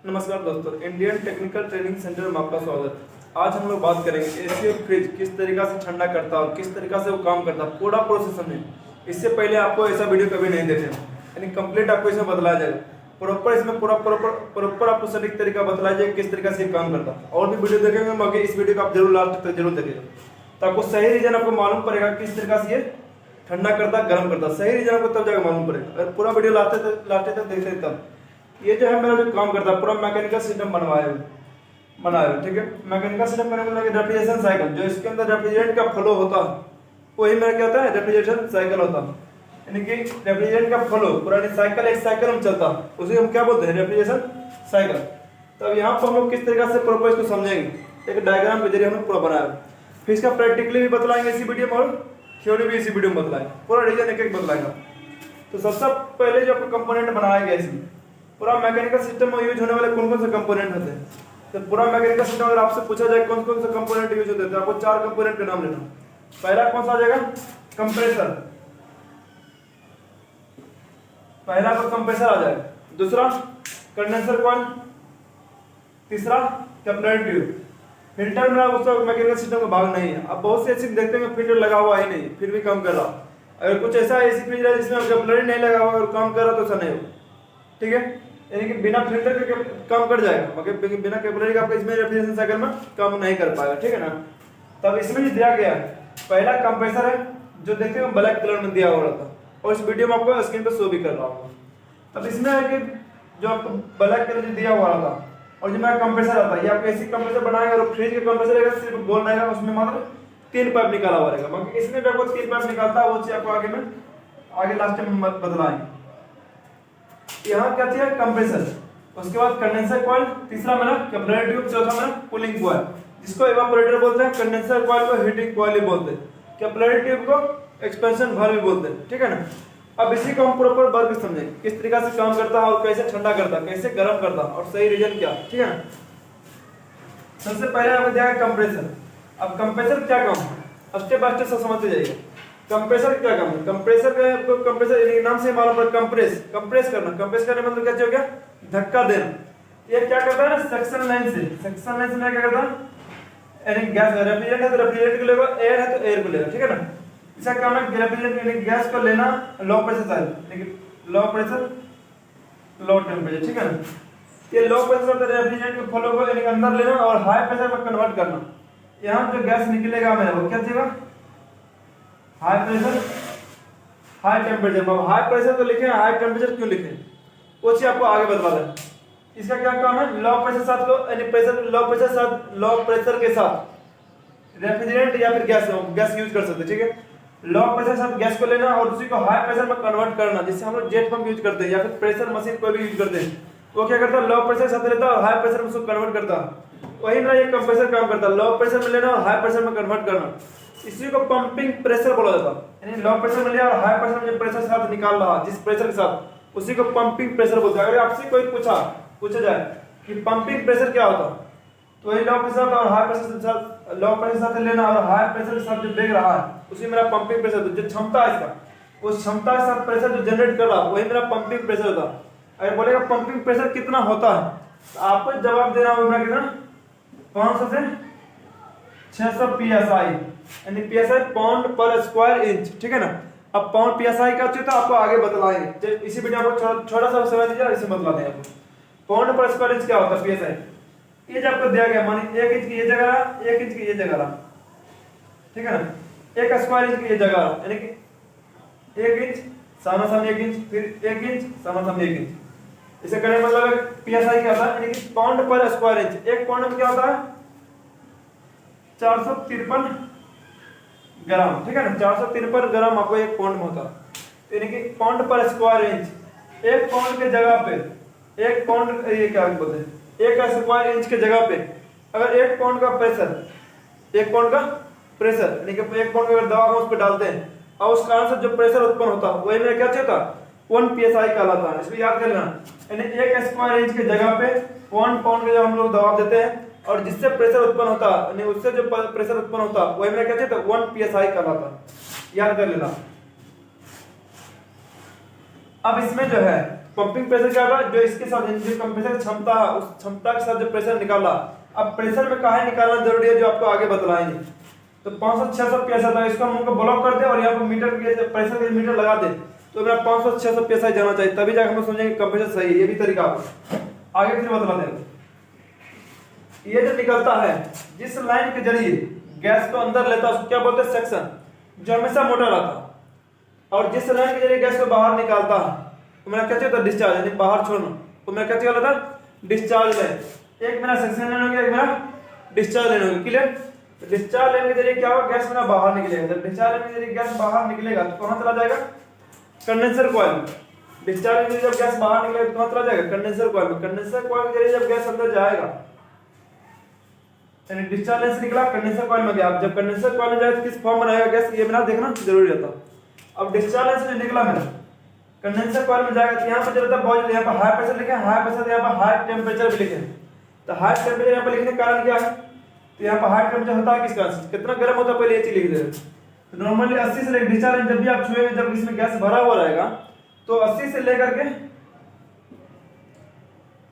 नमस्कार दोस्तों, Indian technical training centre में आपका स्वागत। आज हम लोग बात करेंगे एसी फ्रिज किस तरीका से ठंडा करता है और किस तरीका से वो काम करता है पूरा प्रोसेस में। इससे पहले आपको ऐसा वीडियो कभी नहीं देखे, यानी कंप्लीट आपको इसमें बतलाया जाएगा। प्रॉपर इसमें प्रॉपर आपको सटीक तरीका बतलाया जाएगा किस तरीका से काम करता है। और भी वीडियो देखेंगे मगर इस वीडियो को आप जरूर लास्ट तक जरूर देखिएगा, तो आपको सही रीजन आपको मालूम पड़ेगा किस तरीका से ये ठंडा करता गर्म करता। सही रीजन आपको तब जाकर मालूम पड़ेगा। अगर पूरा वीडियो लास्ट तक देखते तब ये जो है मेरा जो काम करता है पूरा मैकेनिकल सिस्टम बनाया है, ठीक है। मैकेनिकल सिस्टम करने को रेफ्रिजरेशन साइकिल जो इसके अंदर रेफ्रिजरेंट का फ्लो होता है वही मेरा क्या होता है, रेफ्रिजरेशन साइकिल होता है। यानी कि रेफ्रिजरेंट का फ्लो पूरा साइकिल एक साइकिल में चलता है, उसे हम क्या बोलते हैं, रेफ्रिजरेशन साइकिल। तो अब यहाँ पर हम लोग किस तरीके से प्रॉपर इसको समझेंगे, एक डायग्राम के जरिए हम लोग पूरा बनाया है। फिर इसका प्रैक्टिकली भी बतलाएंगे इसी वीडियो में और थ्योरी भी इसी वीडियो में बतलाएंगे, पूरा रीजन एक एक बतलाएगा। तो सबसे पहले जो आपको कंपोनेंट बनाया गया इसमें पूरा मैकेनिकल सिस्टम में यूज होने वाले कौन कौन से कंपोनेंट होते हैं। तो पूरा मैकेनिकल सिस्टम अगर आपसे पूछा जाए कौन कौन से कंपोनेंट यूज होते हैं तो आपको 4 कंपोनेंट के नाम लेना। पहला कौन सा आ जाएगा, कंप्रेसर। पहला तो कंप्रेसर आ जाएगा। दूसरा कंडेंसर कॉइल। तीसरा कैपिलरी ट्यूब। फिल्टर में उसका मैकेनिकल सिस्टम का भाग नहीं है। अब बहुत से ऐसे देखते हैं फिल्टर लगा हुआ ही नहीं फिर भी काम कर रहा। अगर कुछ ऐसा ऐसी फ्रिज है जिसमें कैपिलरी नहीं लगा हुआ और काम कर रहा तो ऐसा नहीं हो, ठीक है। यानी कि बिना फिल्टर के काम कर जाएगा मगर बिना कैपिलरी का आपका इसमें रेफ्रिजरेशन साइकिल में काम नहीं कर पाएगा, ठीक है ना। तब इसमें जो दिया गया है पहला कंप्रेसर है जो देखते हैं ब्लैक कलर में दिया हुआ था और इस वीडियो में आपको स्क्रीन पे शो भी कर रहा हूँ। तब इसमें है कि जो आपको ब्लैक कलर जो दिया हुआ था और जो मेरा कंप्रेसर आता है ये आपको ऐसी कंप्रेसर बनाएगा और फ्रिज के कंप्रेसर रहेगा सिर्फ गोल रहेगा, उसमें मात्र 3 पाइप निकाला हुआ रहेगा। मगर इसमें भी आपको 3 पाइप निकालता है वो चीज आपको आगे लास्ट में बदलाएंगे। यहाँ क्या चाहिए, कंप्रेसर। उसके बाद कंडेंसर कॉइल, तीसरा मेरा कैपिलरी ट्यूब, चौथा मेरा कूलिंग कॉइल जिसको इवापोरेटर बोलते हैं। कंडेंसर कॉइल को हीटिंग कॉइल भी बोलते हैं। कैपिलरी ट्यूब को एक्सपेंशन वाल्व भी बोलते हैं, ठीक है ना। अब इसी को हम प्रॉपर वर्क समझेंगे किस तरीका से काम करता है और कैसे ठंडा करता है, कैसे गर्म करता है और सही रीजन क्या, ठीक है ना। सबसे पहले हमें दिया है कंप्रेसर। अब कंप्रेसर क्या काम है स्टेप बाय स्टेप सब समझते जाइए। कंप्रेसर क्या काम है, कंप्रेसर का आपको कंप्रेसर नाम से मालूम पड़ा, कंप्रेस करना। कंप्रेस करने मतलब क्या हो गया, धक्का देना। ये क्या करता है ना, सक्शन लाइन से क्या करता है, यानी गैस रेफ्रिजरेंट है तो रेफ्रिजरेंट को लेगा, एयर है तो एयर को लेगा, ठीक है ना। इसका काम है रेफ्रिजरेंट यानी गैस को लेना लो प्रेशर साइड, लेकिन लो प्रेशर लो टेम्परेचर, ठीक है ना। ये लो प्रेशर रेफ्रिजरेंट के फ्लो को यानी अंदर लेना और हाई प्रेशर में कन्वर्ट करना। यहाँ जो गैस निकलेगा मेरा वो क्या देगा, high pressure high temperature. High pressure तो लिखे, हाई टेम्परेचर क्यों लिखे वो चीज आपको आगे बता दें। इसका क्या काम है, लो प्रेशर साथ लो यानी प्रेशर लो प्रेशर के साथ रेफ्रिजरेंट या फिर गैस यूज कर सकते हैं, ठीक है। लो प्रेशर साथ गैस को लेना और उसी को हाई प्रेशर में कन्वर्ट करना, जिससे हम लोग जेट पंप यूज करते हैं या फिर प्रेशर मशीन कोई भी यूज करते हैं। वो क्या करता है, लो प्रेशर साथ लेता है और हाई प्रेशर में उसको कन्वर्ट करता है। वही मेरा ये कंप्रेसर काम करता है, लो प्रेशर में लेना और हाई प्रेशर में कन्वर्ट करना। इसी को पंपिंग प्रेशर बोला जाता है। यानी लो प्रेशर में लिया और हाई प्रेशर में जो प्रेशर साथ निकाल रहा जिस प्रेशर के साथ उसी को पंपिंग प्रेशर बोलते हैं। अगर आपसे कोई पूछा जाए कि पंपिंग प्रेशर क्या होता है तो वही लो प्रेशर और हाई प्रेशर के साथ, लो प्रेशर साथ लेना और हाई प्रेशर के साथ जो बेग रहा है उसी मेरा पंपिंग प्रेशर, जो क्षमता है इसका उस क्षमता के साथ प्रेशर जो जनरेट कर रहा है वही मेरा पंपिंग प्रेशर होता है। अगर बोलेगा पंपिंग प्रेशर कितना होता है तो आपको जवाब देना होगा कितना, 500 से 600 psi, यानी psi पाउंड पर स्क्वायर इंच, ठीक है ना। अब पाउंड psi का चाहिए तो आपको आगे बतलाएंगे, इसी वीडियो आपको छोटा सा समझ दीजिए इसे बतला देंगे आपको। पाउंड पर स्क्वायर इंच क्या होता है, psi। ये जब आपको दिया गया मानी 1 इंच की ये जगह रहा, 1 इंच की ये जगह रहा, ठीक है ना। 1 स्क्वायर इंच की ये जगह रहा, यानी कि 1 इंच सामने सामने 1 इंच, फिर 1 इंच सामने सामने 1 इंच। इसे करने मतलब psi क्या होता है, यानी कि पाउंड पर स्क्वायर इंच। एक पाउंड में क्या होता है, 453 ग्राम, ठीक है ना। 453 ग्राम आपको एक पाउंड में होता है, यानी कि पाउंड पर स्क्वायर इंच। एक पाउंड के जगह पे एक पाउंड, ये क्या बोलते हैं, 1 स्क्वायर इंच के जगह पे अगर 1 पाउंड का प्रेशर, 1 पाउंड का प्रेशर यानी कि 1 पाउंड का अगर दवा हम उस पर डालते हैं और उस कारण से जो प्रेशर उत्पन्न होता है वही में क्या चाहिए था, 1 psi कहलाता है। इसको याद कर लेना, यानी 1 स्क्वायर इंच की जगह पे 1 पाउंड का जब हम लोग दबाव देते हैं और जिससे प्रेशर उत्पन्न होता है यानी उससे जो प्रेशर उत्पन्न होता है वही में क्या चाहिए, 1 psi कहलाता है, याद कर लेना। अब इसमें जो है पंपिंग प्रेशर क्या होगा, जो इसके साथ जो कंप्रेसर क्षमता है उस क्षमता के साथ जो प्रेशर निकाला। अब प्रेशर में काहे निकालना जरूरी है, जो आपको आगे बतलाएंगे। तो 500-600 psi था, इसको हम लोग ब्लॉक कर दे और यहाँ पर मीटर के प्रेशर के मीटर लगा दे, तो मेरा 500-600 psi जाना चाहिए, तभी जाकर हम लोग समझेंगे कंप्रेसर सही है। ये भी तरीका आगे फिर बतला देंगे। ये जो निकलता है जिस लाइन के जरिए गैस को अंदर लेता है उसको क्या बोलते हैं, सेक्शन, जो हमेशा मोटा रहता है। और जिस लाइन के जरिए गैस को बाहर निकालता है तो मेरा क्या चाहिए था, डिस्चार्ज, यानी बाहर छोड़ना, तो मेरा क्या चाहिए था, डिस्चार्ज लाइन। एक मेरा सेक्शन लाइन हो गया, एक मेरा डिस्चार्ज लाइन हो गया, क्लियर। डिस्चार्ज लाइन के जरिए क्या होगा, गैस मेरा बाहर निकलेगा। जब डिस्चार्ज लाइन के जरिए गैस बाहर निकलेगा तो कहां चला जाएगा, कंडेंसर कॉइल में। डिस्चार्ज लाइन जब गैस बाहर निकलेगा तो कहां चला जाएगा, कंडेंसर कॉइल में। कंडेंसर कॉइल के जरिए जब गैस अंदर जाएगा, यानी डिस्चार्ज लाइन से निकला कंडेंसर कॉइल में गया। अब जब कंडेंसर कॉइल में जाए तो किस फॉर्म में रहेगा गैस, ये मेरा देखना जरूरी रहता। अब डिस्चार्ज लाइन से जो निकला मेरा कंडेंसर कॉइल में जाएगा तो यहाँ पर जरूरत है बहुत, यहाँ पर हाई प्रेशर लिखे हैं, हाई प्रेशर, यहाँ पर हाई टेम्परेचर भी लिखे हैं। तो हाई टेम्परेचर यहाँ पर लिखने का कारण क्या है, तो यहाँ पर हाई टेम्परेचर होता है किस कारण से, कितना गर्म होता है, पहले ये चीज लिख दे। तो नॉर्मली 80 से लेकर डिस्चार्ज लाइन जब भी आप छुएंगे, जब इसमें गैस भरा हुआ रहेगा तो 80 से लेकर के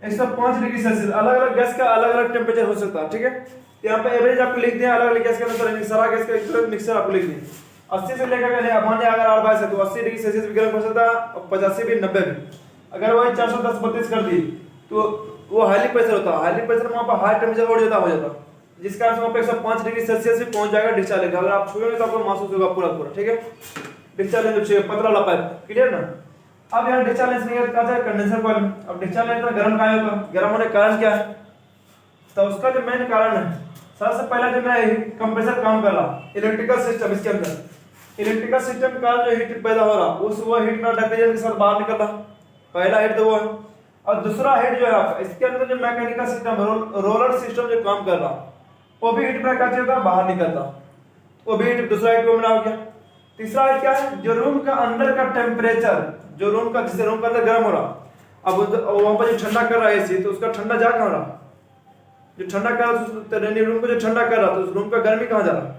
105 डिग्री सेल्सियस अलग अलग गैस का अलग अलग टेम्परेचर हो सकता है, ठीक है। यहाँ पे एवरेज आपको लिख दिया, अलग अलग गैस के अनुसार सारा गैस का मिक्सचर आपको लिख दिया। 80 से लेकर के मान लिया अगर 8 है तो 80 डिग्री सेल्सियस भी गर्म हो सकता है, और 85 भी, 90 भी। अगर वही 410-32 कर दी तो वो हाईली प्रेशर होता है। हाईली प्रेशर में वहाँ पर हाई टेम्परेचर और ज्यादा हो जाता है, जिस कारण से वहाँ पे 105 डिग्री सेल्सियस भी पहुंच जाएगा डिस्चार्ज लेकर। अगर आप छुएंगे तो आपको महसूस होगा पूरा पूरा, ठीक है। डिस्चार्ज लेकर छुए पतला वाला पाइप, क्लियर ना। अब यहाँ डिस्चार्ज लेकर निकल कहाँ जाए, कंडेंसर कॉइल में। अब डिस्चार्ज लेकर गर्म कहाँ होगा, गर्म होने का कारण क्या है, तो उसका जो मेन कारण है, सबसे पहला जो मेरा कंप्रेसर काम कर रहा, इलेक्ट्रिकल सिस्टम, इसके अंदर इलेक्ट्रिकल सिस्टम के कारण जो हीट पैदा हो रहा, उस वो हीट में डिटर्जेंट के साथ बाहर निकल रहा। पहला हीट तो वो है। और दूसरा हीट जो है आपका, इसके अंदर जो मैकेनिकल सिस्टम, रोलर सिस्टम जो काम कर रहा, वो भी हीट में क्या होता है, बाहर निकलता, वो भी हीट, दूसरा हीट वो मिला हो गया। तीसरा हीट क्या है, जो रूम का अंदर का टेम्परेचर, जो रूम का, जिससे रूम का अंदर गर्म हो रहा, अब वहां पर जो ठंडा कर रहा है एसी, तो उसका ठंडा जा कहां रहा, जो ठंडा कर रहा, रूम को जो ठंडा कर रहा, तो उस रूम का गर्मी कहां जा रहा,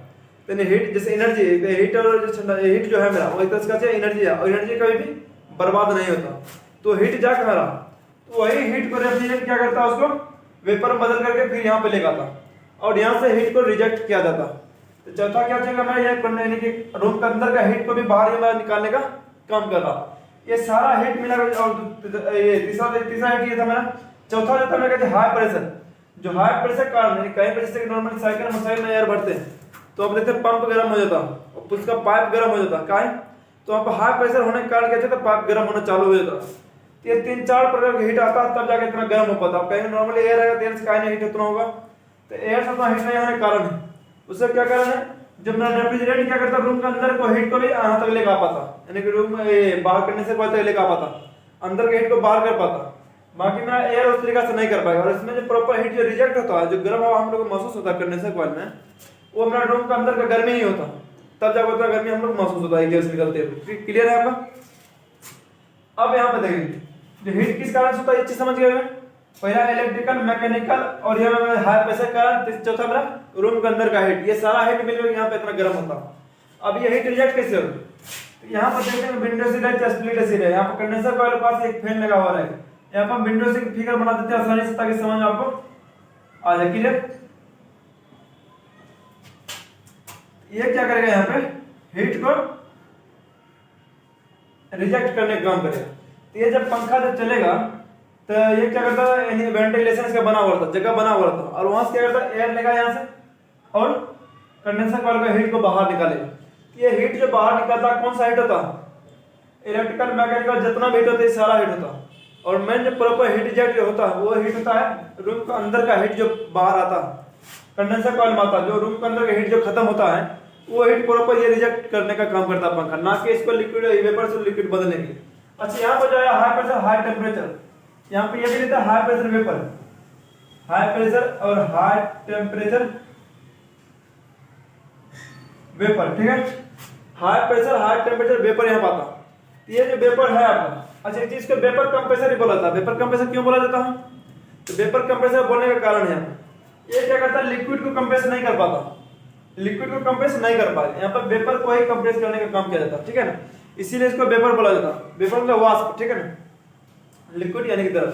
यानी हीट, जैसे एनर्जी, हीट और जो ठंडा, हीट जो है मेरा वो एक तरह से एनर्जी है, और एनर्जी कभी भी बर्बाद नहीं होता। तो हीट जा कहां रहा, तो वही हीट को रेफ्रिजरेंट क्या करता है, उसको वेपर में बदल करके फिर यहाँ पे ले आता, और यहाँ से हीट को रिजेक्ट किया जाता। तो चौथा क्या चलेगा मैं, यानी कि रूम के अंदर का हीट को भी बाहर निकालने का काम कर रहा। ये सारा हीट मिला, और ये तीसरा हीट ये था मेरा। चौथा जो था मेरा कहते हाई प्रेशर, जो हाई प्रेशर कारण, यानी कहीं पर जैसे नॉर्मल साइकिल मसाइल में एयर भरते हैं तो आप देखते हैं पंप गर्म हो जाता और उसका पाइप गर्म हो जाता, काहे, तो वहाँ पर हाई प्रेशर होने के कारण क्या होता है, पाइप गर्म होना चालू हो जाता। ये 3-4 प्रकार का हीट आता है, तब जाके इतना गर्म हो पाता। आप कहेंगे नॉर्मली एयर रहेगा तो एयर से काहे नहीं हीट उतना होगा, तो एयर से उतना हीट नहीं होने के कारण है। उससे क्या कारण है, जब मेरा रेफ्रिजरेंट क्या करता है, रूम के अंदर को हीट को भी यहाँ तक लेकर आ पाता, यानी कि रूम में बाहर करने से कोई लेकर आ पाता, अंदर के हीट को बाहर कर पाता। बाकी मेरा एयर उस तरीका से नहीं कर पाएगा। और इसमें जो प्रॉपर हीट जो रिजेक्ट होता है, जो गर्म हवा हम लोग को महसूस होता है कंडेंसर कॉइल में, वो हमारा रूम का अंदर का गर्मी नहीं होता, तब जाकर उतना गर्मी हम लोग महसूस होता है गैस निकलते हुए। क्लियर है आपका। अब यहाँ पे देखेंगे जो हीट किस कारण से होता है, ये चीज समझ गए हैं। पहला इलेक्ट्रिकल, मैकेनिकल, और यहाँ में हाई प्रेशर कारण, चौथा मेरा रूम के अंदर का हीट, ये सारा हीट मिलकर यहाँ पे इतना गर्म होता। अब ये हीट रिजेक्ट कैसे होता, तो यहाँ पर देखते हैं विंडो सीट है, स्प्लिट सीट है। यहाँ पर कंडेंसर कॉइल के पास एक फैन लगा हुआ है, यहाँ पर विंडो सीट फिगर बना देते हैं आसानी से, ताकि समझ आपको आ जाए। क्लियर। ये क्या करेगा, यहाँ पे हीट को रिजेक्ट करने का काम करेगा। तो ये जब पंखा जब चलेगा तो ये क्या करता है, यानी वेंटिलेशन का बना हुआ था, जगह बना हुआ था, और वहां से क्या करता है, एयर लेगा यहाँ से और कंडेंसर कॉइल का हीट को बाहर निकालेगा। ये हीट जो बाहर निकलता है, कौन सा हीट होता है, इलेक्ट्रिकल, मैकेनिकल, जितना भी हीट होता है सारा हीट होता है। और मेन जो प्रॉपर हीट रिजेक्ट जो होता है, वो हीट होता है रूम के अंदर का हीट जो बाहर आता है कंडेंसर कॉइल में आता, जो रूम के अंदर का हीट जो खत्म होता है, वो हीट प्रॉपर ये रिजेक्ट करने का काम करता है पंखा, ना कि इसको लिक्विड वेपर से लिक्विड बदलने के। अच्छा, यहाँ पर जो है हाई प्रेशर हाई टेम्परेचर, यहाँ पे ये भी रहता है high pressure vapour, high pressure और हाई टेम्परेचर वेपर, ठीक है। High pressure high temperature vapour यहाँ पाता। ये जो वेपर है आपका, अच्छा इस चीज को वेपर कंप्रेसर ही बोला जाता है। वेपर कंप्रेसर क्यों बोला जाता है, तो वेपर कंप्रेसर बोलने का कारण है ये क्या करता है, लिक्विड को कंप्रेस नहीं कर पाता, लिक्विड को कंप्रेस नहीं कर पाते, यहाँ पर वेपर को ही कंप्रेस करने का काम किया जाता है, ठीक है ना। इसीलिए इसको वेपर बोला जाता है, वेपर मतलब वाष्प, ठीक है ना। लिक्विड यानी कि द्रव।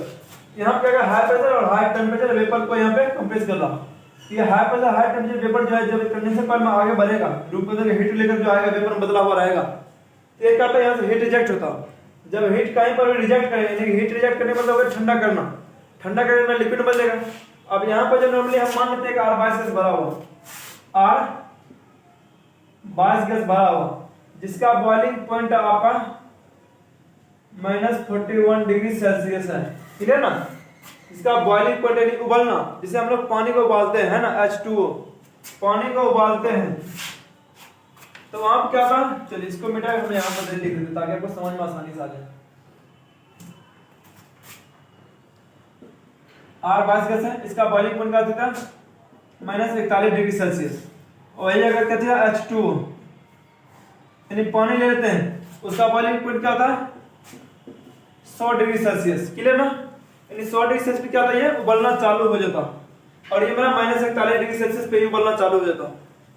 यहाँ पे क्या हाई प्रेशर और हाई टेम्परेचर वेपर को यहाँ पे कंप्रेस कर रहा। ये high pressure high temperature vapour जो है जब कंडेंसर कॉइल में आगे बढ़ेगा, रूप में हीट लेकर जो आएगा वेपर में बदला हुआ रहेगा, तो ये क्या होता है यहाँ से हीट रिजेक्ट होता। जब हीट कहीं पर भी रिजेक्ट करे, यानी हीट रिजेक्ट करने मतलब होगा ठंडा करना, ठंडा करने में लिक्विड बदलेगा। अब यहाँ पर जो नॉर्मली हम मान लेते हैं कि R22 गैस भरा हुआ, R22 गैस भरा हुआ, जिसका बॉइलिंग पॉइंट आपका -41 डिग्री सेल्सियस है, ठीक है ना। इसका बॉइलिंग पॉइंट यानी उबलना, जिसे हम लोग पानी को उबालते हैं ना, H2O, पानी को उबालते हैं, तो वहां पर क्या था, चलिए इसको मिटा के हम यहाँ पर लिख देते ताकि आपको समझ में आसानी से आ जाए। R22 गैस है, इसका बॉइलिंग पॉइंट क्या था -41 डिग्री सेल्सियस, और ये अगर कहते हैं H2O यानी पानी ले लेते हैं, उसका बॉइलिंग पॉइंट क्या था 100 डिग्री सेल्सियस, क्लियर ना। यानी 100 डिग्री सेल्सियस पे क्या था, ये उबलना चालू हो जाता, और ये मेरा -41 डिग्री सेल्सियस पे ही उबलना चालू हो जाता।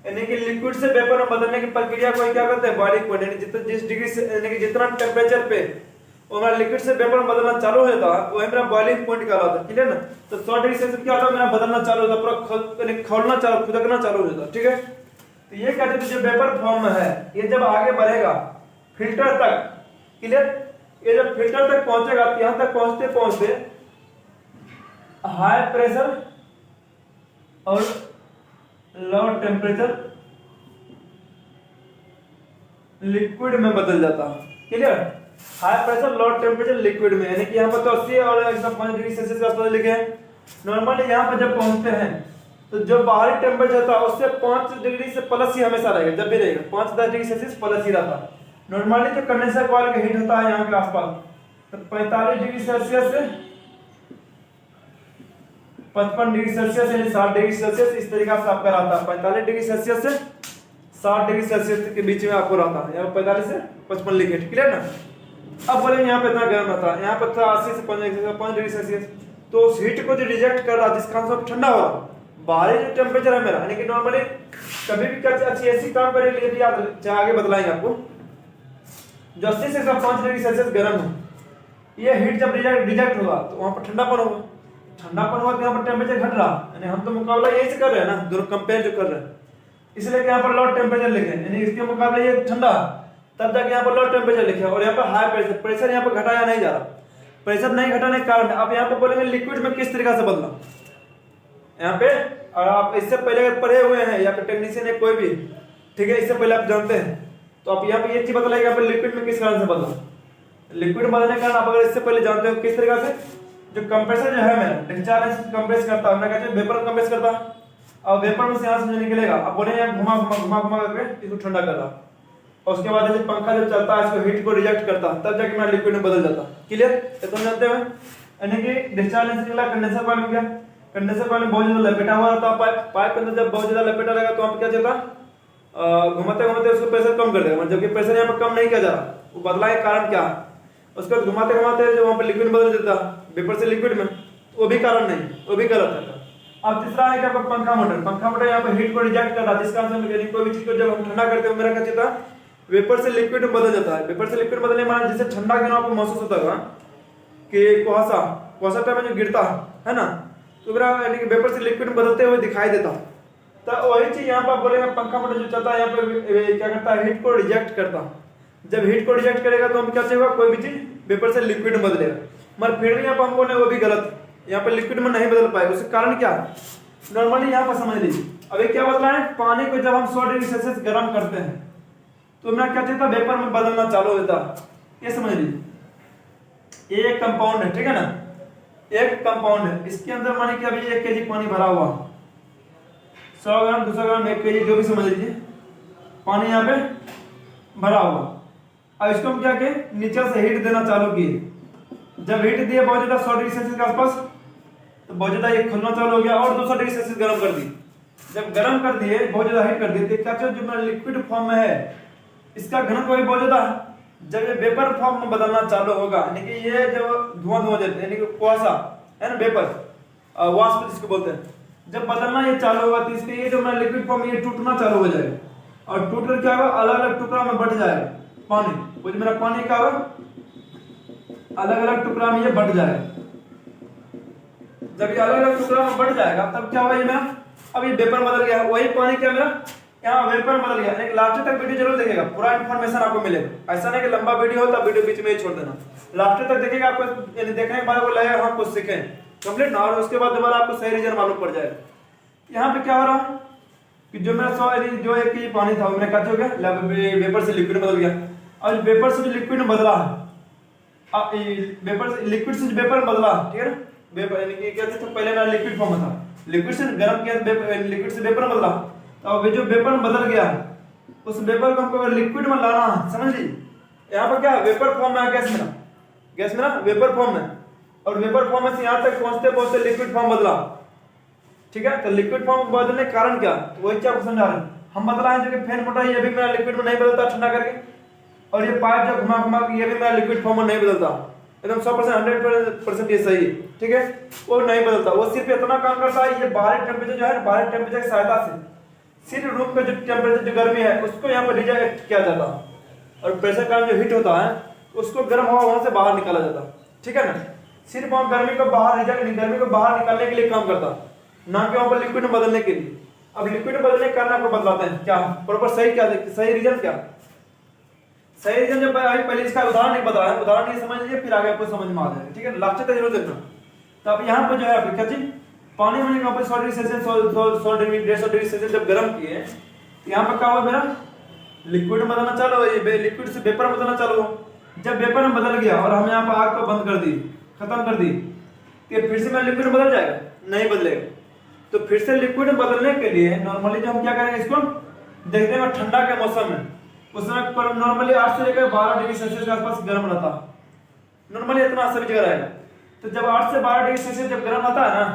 यानी कि लिक्विड से वेपर में बदलने की प्रक्रिया को क्या करते हैं, बॉइलिंग पॉइंट, यानी जिस डिग्री से, यानी कि जितना टेम्परेचर पे वो मेरा लिक्विड से वेपर में बदलना चालू हो जाता, वो मेरा बॉइलिंग पॉइंट कहलाता, क्लियर ना। तो 100 डिग्री सेल्सियस क्या होता है, मेरा बदलना चालू होता, पूरा खौलना चालू, खुदकना चालू हो जाता, ठीक है। तो ये कहते हैं जो वेपर फॉर्म में है, ये जब आगे बढ़ेगा फिल्टर तक, क्लियर, ये जब फिल्टर तक पहुंचेगा, यहां तक पहुंचते पहुंचते हाई प्रेशर और लो टेम्परेचर लिक्विड में बदल जाता, clear. High pressure low temperature liquid में, यानी कि यहाँ पर तो 80 और 105 डिग्री सेल्सियस के आसपास लिखे हैं। नॉर्मली यहाँ पर जब पहुंचते हैं तो जो बाहरी टेम्परेचर था उससे 5 डिग्री से प्लस ही हमेशा रहेगा, जब भी रहेगा 5-10 डिग्री सेल्सियस प्लस ही रहता। नॉर्मली जो कंडेंसर कॉइल का हीट होता है यहाँ के आसपास, तो 45 डिग्री सेल्सियस से 55 डिग्री सेल्सियस यानी 60 डिग्री सेल्सियस, इस तरीके से आपका रहता है। 45 डिग्री सेल्सियस से 60 डिग्री सेल्सियस के बीच में आपको रहता है, यहाँ 45 से 55 लिखे, क्लियर ना। अब बोले यहाँ पे इतना गर्म रहता है, यहाँ पर था 80 से 5 डिग्री सेल्सियस, तो उस हीट को जो रिजेक्ट कर रहा, जिसका आंसर ठंडा हो रहा, बाहरी जो टेम्परेचर है मेरा, यानी कि नॉर्मली कभी भी अच्छी ऐसी काम करेगी, यदि आप चाहे आगे बतलाएंगे आपको, जो 80 से 5 डिग्री सेल्सियस गर्म है, ये हीट जब रिजेक्ट होगा तो वहां पर ठंडापन होगा, ठंडापन हुआ तो यहाँ पर टेम्परेचर घट रहा, यानी हम तो मुकाबला यही से कर रहे हैं ना, दोनों कंपेयर जो कर रहे हैं, इसलिए यहाँ पर लो टेम्परेचर लिखे, यानी इसके मुकाबले ये ठंडा, तब जाके यहाँ पर लो टेम्परेचर लिखे, और यहाँ पर हाई प्रेशर, प्रेशर यहाँ पर घटाया नहीं जा रहा, प्रेशर नहीं घटाने के कारण अब यहाँ पर बोलेंगे लिक्विड में किस तरीके से बदला यहाँ पे। और आप इससे पहले अगर पढ़े हुए हैं या फिर टेक्नीशियन है कोई भी, ठीक है, इससे पहले आप जानते हैं, तो आप यहाँ पे ये चीज बतलाइए यहाँ पे लिक्विड में किस कारण से बदला। लिक्विड बदलने के कारण आप अगर इससे पहले जानते हो किस तरीके से, जो कंप्रेसर जो है मेरा डिस्चार्ज कंप्रेस करता है, मैं कहते हैं वेपर कंप्रेस करता है, और वेपर में से यहाँ से जो निकलेगा, अब बोले यहाँ घुमा घुमा घुमा घुमा करके इसको ठंडा कर रहा, और उसके बाद जब पंखा जब चलता है इसको हीट को रिजेक्ट करता, तब जाके मेरा लिक्विड में बदल जाता, क्लियर। तो हम जानते हैं यानी कि डिस्चार्ज से निकला कंडेंसर कॉइल में गया, कंडेंसर कॉइल में बहुत ज्यादा लपेटा हुआ रहता है, पाइप के अंदर जब बहुत ज्यादा लपेटा रहेगा तो हम क्या चलता, घुमाते घुमाते उसको प्रेशर कम कर देगा, जबकि प्रेशर यहाँ पर कम नहीं किया जा रहा, वो बदला के कारण क्या, उसके बाद घुमाते घुमाते जो वहाँ पर लिक्विड बदल देता वेपर से लिक्विड में, वो भी कारण नहीं, वो भी गलत है। अब तीसरा है कि आपका पंखा मोटर, पंखा मोटर यहाँ पर हीट को रिजेक्ट कर रहा है, जिसका आंसर कोई भी चीज को जब हम ठंडा करते हैं मेरा क्या चलता है, वेपर से लिक्विड में बदल जाता है। वेपर से लिक्विड बदलने माना जैसे ठंडा गिरना आपको महसूस होता है कि कुहासा टाइप में जो गिरता है ना, तो मेरा यानी कि वेपर से लिक्विड में बदलते हुए दिखाई देता। तो वही चीज यहाँ पर बोलेंगे पंखा मोटर जो चलता है यहाँ पे क्या करता है, हीट को रिजेक्ट करता। जब हीट को रिजेक्ट करेगा तो हम क्या चाहिए, कोई भी चीज वेपर से लिक्विड में बदलेगा, मगर फिर भी यहाँ पर हम बोले वो भी गलत, यहाँ पर लिक्विड में नहीं बदल पाएगा। उसका कारण क्या है, नॉर्मली यहाँ पर समझ लीजिए, अभी क्या बदला है, पानी को जब हम 100 डिग्री सेल्सियस गर्म करते हैं तो मेरा क्या चलता, वेपर में बदलना चालू होता, ये समझ लीजिए। ये एक कंपाउंड है, ठीक है ना, एक कंपाउंड है, इसके अंदर माने कि अभी 1 केजी पानी भरा हुआ, 100 ग्राम 200 ग्राम 1 केजी जो भी समझ लीजिए पानी यहाँ पे भरा हुआ। अब इसको हम क्या किए, नीचे से हीट देना चालू किए, जब हीट दिए बहुत ज्यादा 100 डिग्री सेल्सियस के आसपास, तो बहुत ज्यादा ये खुलना चालू हो गया, और 200 डिग्री सेल्सियस गर्म कर दी। जब गर्म कर दिए, बहुत ज्यादा हीट कर दिए, तो क्या जो मेरा लिक्विड फॉर्म में है इसका घनत्व भी बहुत ज्यादा है। जब ये वेपर फॉर्म में बदलना चालू होगा, यानी कि ये जब धुआं जाता है, यानी कि कुहासा है ना, वेपर वाष्प जिसको बोलते हैं, जब बदलना ये चालू होगा तो इसके ये जो मेरा लिक्विड फॉर्म ये टूटना चालू हो जाएगा, और टूट कर क्या होगा, अलग अलग टुकड़ा में बढ़ जाएगा पानी। वो जो मेरा पानी क्या होगा अलग अलग टुकड़ा में ये बढ़ जाएगा। जब ये अलग अलग टुकड़ा में बढ़ जाएगा तब क्या होगा ये मेरा, अब ये वेपर बदल गया, वही पानी क्या मेरा यहाँ वेपर बदल गया। एक लास्ट तक वीडियो जरूर देखिएगा, पूरा इन्फॉर्मेशन आपको मिलेगा। ऐसा नहीं कि लंबा वीडियो हो तब वीडियो बीच में ही छोड़ देना, लास्ट तक देखिएगा। आपको देखने के बाद आपको लगेगा हाँ कुछ सीखे कंप्लीट ना, और उसके बाद दोबारा आपको सही रीजन मालूम पड़ जाएगा। यहाँ पे क्या हो रहा है कि जो मेरा जो एक ही पानी था वो मेरा क्या हो गया, वेपर से लिक्विड बदल गया। और वेपर से जो लिक्विड में बदला है, वेपर से लिक्विड से वेपर बदला, ठीक है ना। वेपर यानी कि क्या था, तो पहले मेरा लिक्विड फॉर्म था, लिक्विड से गर्म किया, लिक्विड से वेपर बदला। तो अब जो वेपर बदल गया उस वेपर को हमको लिक्विड में लाना है, समझ लीजिए। यहाँ पर क्या वेपर फॉर्म में गैस मेरा वेपर फॉर्म में, और वेपर फॉर्म में से यहाँ तक पहुंचते पहुंचते लिक्विड फॉर्म बदला, ठीक है। तो लिक्विड फॉर्म बदलने के कारण क्या, तो वही क्या समझा रहे हैं हम, बदला है जो कि फैन मोटर ये भी मेरा लिक्विड में नहीं बदलता ठंडा करके, और ये पाइप जो घुमा घुमा ये भी मेरा लिक्विड फॉर्म में नहीं बदलता, एकदम 100% 100% ये सही है, ठीक है। वो नहीं बदलता, वो सिर्फ इतना काम करता है, ये बाहरी टेम्परेचर जो है, बाहरी टेम्परेचर की सहायता से सिर्फ रूम का जो टेम्परेचर जो गर्मी है उसको यहाँ पर रिजेक्ट किया जाता है, और प्रेशर का जो हीट होता है उसको गर्म हवा वहां से बाहर निकाला जाता है, ठीक है ना। सिर्फ वहां गर्मी को बाहर रिजेक्ट, गर्मी को बाहर निकालने के लिए काम करता, ना कि वहां पर लिक्विड में बदलने के लिए। अब लिक्विड में बदलने के कारण आपको बदलाते हैं क्या प्रॉपर सही, क्या सही रीजन क्या, सही रीजन जब पहले इसका उदाहरण नहीं बताया, उदाहरण ये समझ लीजिए, फिर आगे आपको समझ में आ जाएगा, ठीक है। लास्ट तक जरूर देखना। तो अब यहाँ पर जो है आपकी क्या चीज, पानी में 100 degree Celsius 100 degree 150 degree Celsius जब गर्म किए तो यहाँ पर क्या हुआ मेरा लिक्विड में बदलना चालू हो, लिक्विड से वेपर में बदलना चालू हो। जब वेपर में बदल गया और हम यहाँ पर आग को बंद कर दी, खत्म कर दी, कि फिर से मेरा लिक्विड में बदल जाएगा, नहीं बदलेगा। तो फिर से लिक्विड में बदलने के लिए नॉर्मली जो हम क्या करेंगे, इसको देखते हैं ठंडा के मौसम में, उस समय नॉर्मली 8 से लेकर 12 डिग्री सेल्सियस के आसपास गर्म रहता है, नॉर्मली इतना सभी जगह रहेगा। तो जब 8 से 12 डिग्री सेल्सियस जब गर्म रहता है ना,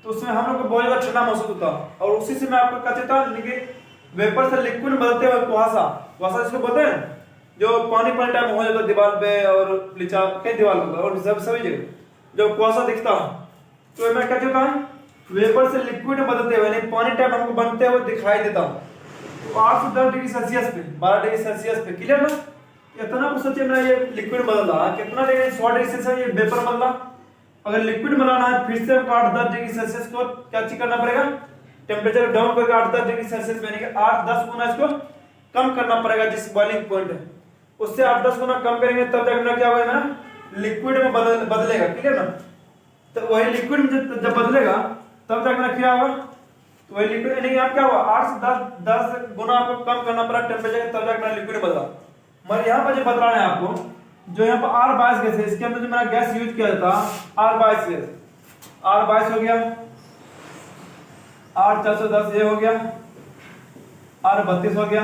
तो उसमें हम लोग को बहुत ज्यादा ठंडा महसूस होता है, और उसी से मैं आपको कहता हूँ वेपर से लिक्विड बदलते हुए कुहासा, कुहासा जिसको बोलते हैं, जो पानी पानी टाइप हो जाता है दीवार पे और नीचा कई दीवार पे और सभी जगह जो कुहासा दिखता है, तो मैं क्या कहता हूँ वेपर से लिक्विड में बदलते हुए नहीं पानी टाइप हमको बनते हुए दिखाई देता है। तो 8 से 10 डिग्री सेल्सियस पे, 12 डिग्री सेल्सियस पे, क्लियर ना। इतना कुछ सोचिए मेरा ये लिक्विड बदला, कितना डिग्री 100 डिग्री सेल्सियस ये वेपर बदला। अगर लिक्विड बनाना है फिर से हमको 8-10 डिग्री सेल्सियस को क्या चीज करना पड़ेगा, टेम्परेचर डाउन करके 8-10 डिग्री सेल्सियस यानी कि 8-10 गुना इसको कम करना पड़ेगा, जिस बॉइलिंग पॉइंट है उससे 8-10 गुना कम करेंगे तब जाकर क्या होगा ना, लिक्विड में बदलेगा, क्लियर ना। तो वही लिक्विड में जब बदलेगा तब जाकर क्या होगा, तो वही लिक्विड यानी आप क्या हुआ 8 से 10 गुना आपको कम करना पड़ा टेम्परेचर, तब जाकर लिक्विड बदला। मगर यहाँ पर जो बदला है आपको, जो यहाँ पर R22 गैस है, इसके अंदर जो मेरा गैस यूज किया जाता है R22 गैस, R22 हो गया, R410 ये हो गया, R32 हो गया,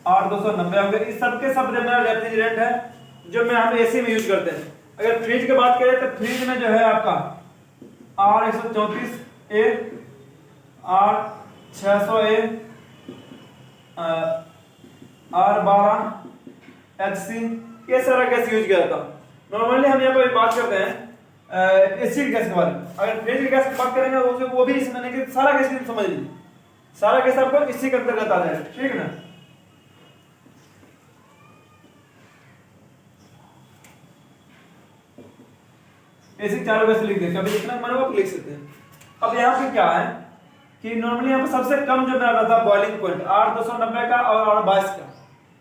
R290 हो गया। इस सबके सब जो मेरा रेफ्रिजरेंट है जो मैं हम एसी में यूज करते हैं। अगर फ्रिज की बात करें तो फ्रिज में जो है आपका R134A, R600A, R12HC, ये सारा गैस यूज किया जाता है। नॉर्मली हम यहाँ पर बात करते हैं एसिड गैस के बारे में। अगर फ्रिज की गैस की बात करेंगे वो भी इसमें सारा गैस समझ लीजिए, सारा गैस आपको इसी के अंतर्गत आ जाएगा, ठीक है ना। ऐसे चारों गैस लिख देते हैं, अभी जितना मन वो लिख सकते हैं। अब यहाँ पे क्या है कि नॉर्मली यहाँ पे सबसे कम जो मेरा रहता है बॉइलिंग पॉइंट R290 का और R22 का,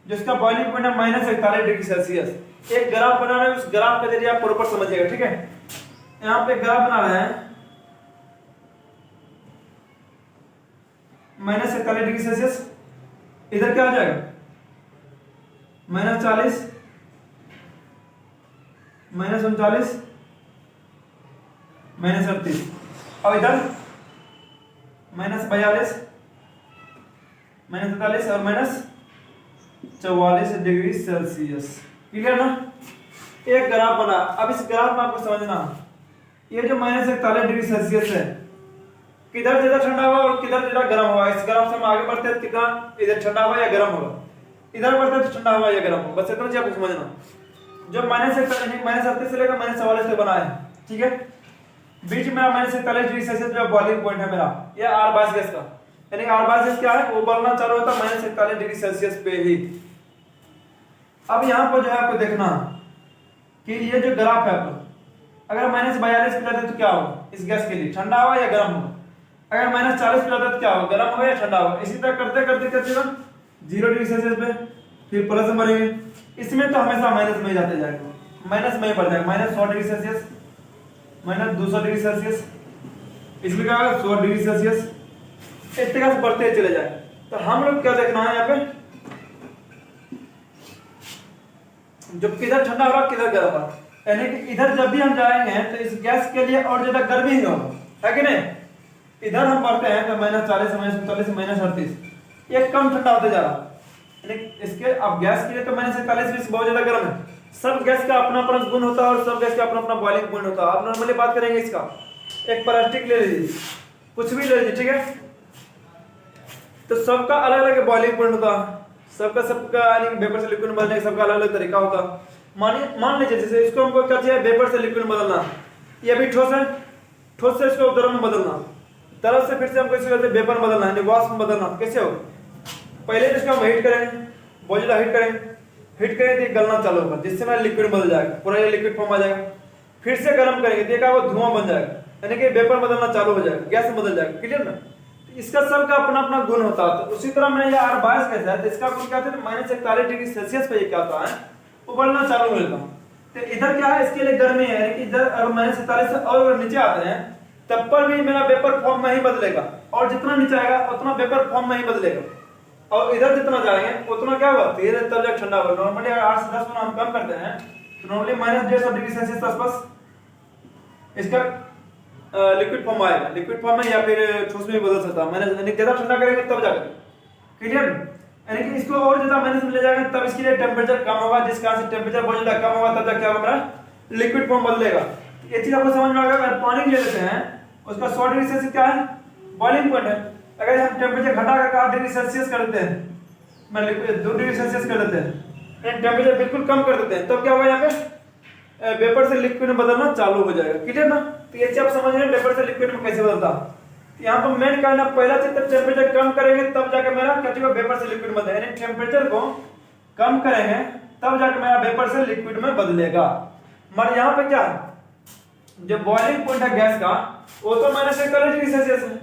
जिसका बॉइलिंग पॉइंट है -41 डिग्री सेल्सियस। एक ग्राफ बना रहे हैं, उस ग्राफ का जरिए आप प्रॉपर समझिएगा, ठीक है। यहाँ पे ग्राफ बना रहे हैं -41 डिग्री सेल्सियस, इधर क्या हो जाएगा -40, -39, -38, और इधर -42, -43 और -44 डिग्री सेल्सियस, क्लियर ना। एक ग्राफ बना। अब इस ग्राफ में आपको समझना ये जो -41 डिग्री सेल्सियस है किधर ज्यादा ठंडा हुआ और किधर ज्यादा गर्म हुआ। इस ग्राफ से हम आगे बढ़ते हैं कितना इधर ठंडा हुआ या गर्म होगा, इधर बढ़ते हैं तो ठंडा हुआ या गर्म होगा, बस इतना चीज आपको समझना। जो -38 से लेकर -44 तक बना है, ठीक है। बीच में -41 डिग्री सेल्सियस जो बॉइलिंग पॉइंट है मेरा, ये R22 गैस का, यानी R22 गैस क्या है वो बढ़ना चालू होता है -41 डिग्री सेल्सियस पे ही। अब यहाँ पर जो है आपको देखना कि ये जो ग्राफ है आपका, अगर -42 पे जाता है तो क्या होगा इस गैस के लिए, ठंडा होगा या गर्म होगा? अगर -40 पे जाता है तो क्या होगा, गर्म होगा या ठंडा होगा? इसी तरह करते करते करते ना 0 डिग्री सेल्सियस पे फिर प्लस में बढ़ेंगे। इसमें तो हमेशा माइनस में ही जाते जाएगा, माइनस में ही बढ़ जाएगा, -100 डिग्री सेल्सियस, -200 डिग्री सेल्सियस, इसमें क्या होगा 100 डिग्री सेल्सियस, इस तरह से बढ़ते चले जाए। तो हम लोग क्या देखना है यहाँ पे, जो किधर ठंडा होगा किधर गर्म होगा, यानी कि इधर जब भी हम जाएंगे तो इस गैस के लिए और ज्यादा गर्मी ही होगा, है कि नहीं? इधर हम बढ़ते हैं तो -40 -45 -38, ये कम ठंडा होते जा रहा, यानी इसके अब गैस के लिए तो -41 बहुत ज्यादा गर्म है। सब गैस का अपना अपना गुण होता है और सब गैस का अपना अपना बॉइलिंग पॉइंट होता है। आप नॉर्मली बात करेंगे इसका, एक प्लास्टिक ले लीजिए, कुछ भी ले लीजिए, ठीक है, तो सबका अलग अलग बॉइलिंग पॉइंट होता है, सबका यानी वेपर से लिक्विड में बदलने का सबका अलग अलग तरीका होता है। मान लीजिए जैसे इसको हमको क्या चाहिए, वेपर से लिक्विड में बदलना, ये भी ठोस है, ठोस से इसको द्रव में बदलना, तरल से फिर से हमको इसको वेपर में बदलना, यानी वाष्प में बदलना। कैसे हो, पहले इसको हम हीट करेंगे, बहुत ज्यादा हीट करेंगे तो ये गलना चालू होगा, जिससे हमारा लिक्विड बदल जाएगा, पूरा ये लिक्विड फॉर्म आ जाएगा। फिर से गर्म करेंगे, देखा वो धुआं बन जाएगा, यानी कि वेपर बदलना चालू हो जाएगा, गैस में बदल जाएगा। क्लियर ना? इसका सबका अपना अपना गुण होता है। तो उसी तरह में ये R22 कैसा है, तो इसका गुण क्या होता है, -41 डिग्री सेल्सियस पे ये क्या होता है, वो बढ़ना चालू हो जाता है। तो इधर क्या है, इसके लिए गर्मी है, यानी कि इधर अगर -41 से और नीचे आते हैं तब पर भी मेरा वेपर फॉर्म में ही बदलेगा, और जितना नीचे आएगा उतना वेपर फॉर्म में ही बदलेगा, और इधर जितना जाएंगे उतना क्या होगा, धीरे तब जाकर ठंडा होगा। नॉर्मली अगर 8 से 10 गुना हम कम करते हैं तो नॉर्मली -150 डिग्री सेल्सियस के आसपास इसका लिक्विड फॉर्म आएगा, लिक्विड फॉर्म में या फिर ठोस में बदल सकता है। मैंने ज्यादा ठंडा करेंगे तब जाकर, क्लियर, यानी कि इसको और ज्यादा माइनस में ले जाएंगे तब इसके लिए टेम्परेचर कम होगा, जिस कारण से टेम्परेचर बहुत ज्यादा कम होगा तब तक क्या होगा, लिक्विड फॉर्म बदलेगा। ये चीज आपको समझ में आ गया। अगर पानी ले लेते हैं उसका 100 डिग्री सेल्सियस क्या है, बॉइलिंग पॉइंट है, अगर हम टेम्परेचर घटाकर 8 डिग्री सेल्सियस कर देते हैं, मैं लिक्विड 2 डिग्री सेल्सियस कर देते हैं, टेम्परेचर बिल्कुल कम कर देते हैं, तब क्या होगा, यहाँ पे वेपर से लिक्विड में बदलना चालू हो जाएगा। क्लियर ना? तो ये चीज आप समझ रहे हैं वेपर से लिक्विड में कैसे बदलता। यहाँ पर मेन कारण है, पहला चीज तब टेम्परेचर कम करेंगे तब जाकर मेरा क्या होगा, वेपर से लिक्विड में बदलेगा, यानी टेम्परेचर को कम करेंगे तब जाकर मेरा वेपर से लिक्विड में बदलेगा। मगर यहाँ पे क्या है, जो बॉइलिंग पॉइंट है गैस का वो तो -41 डिग्री सेल्सियस है,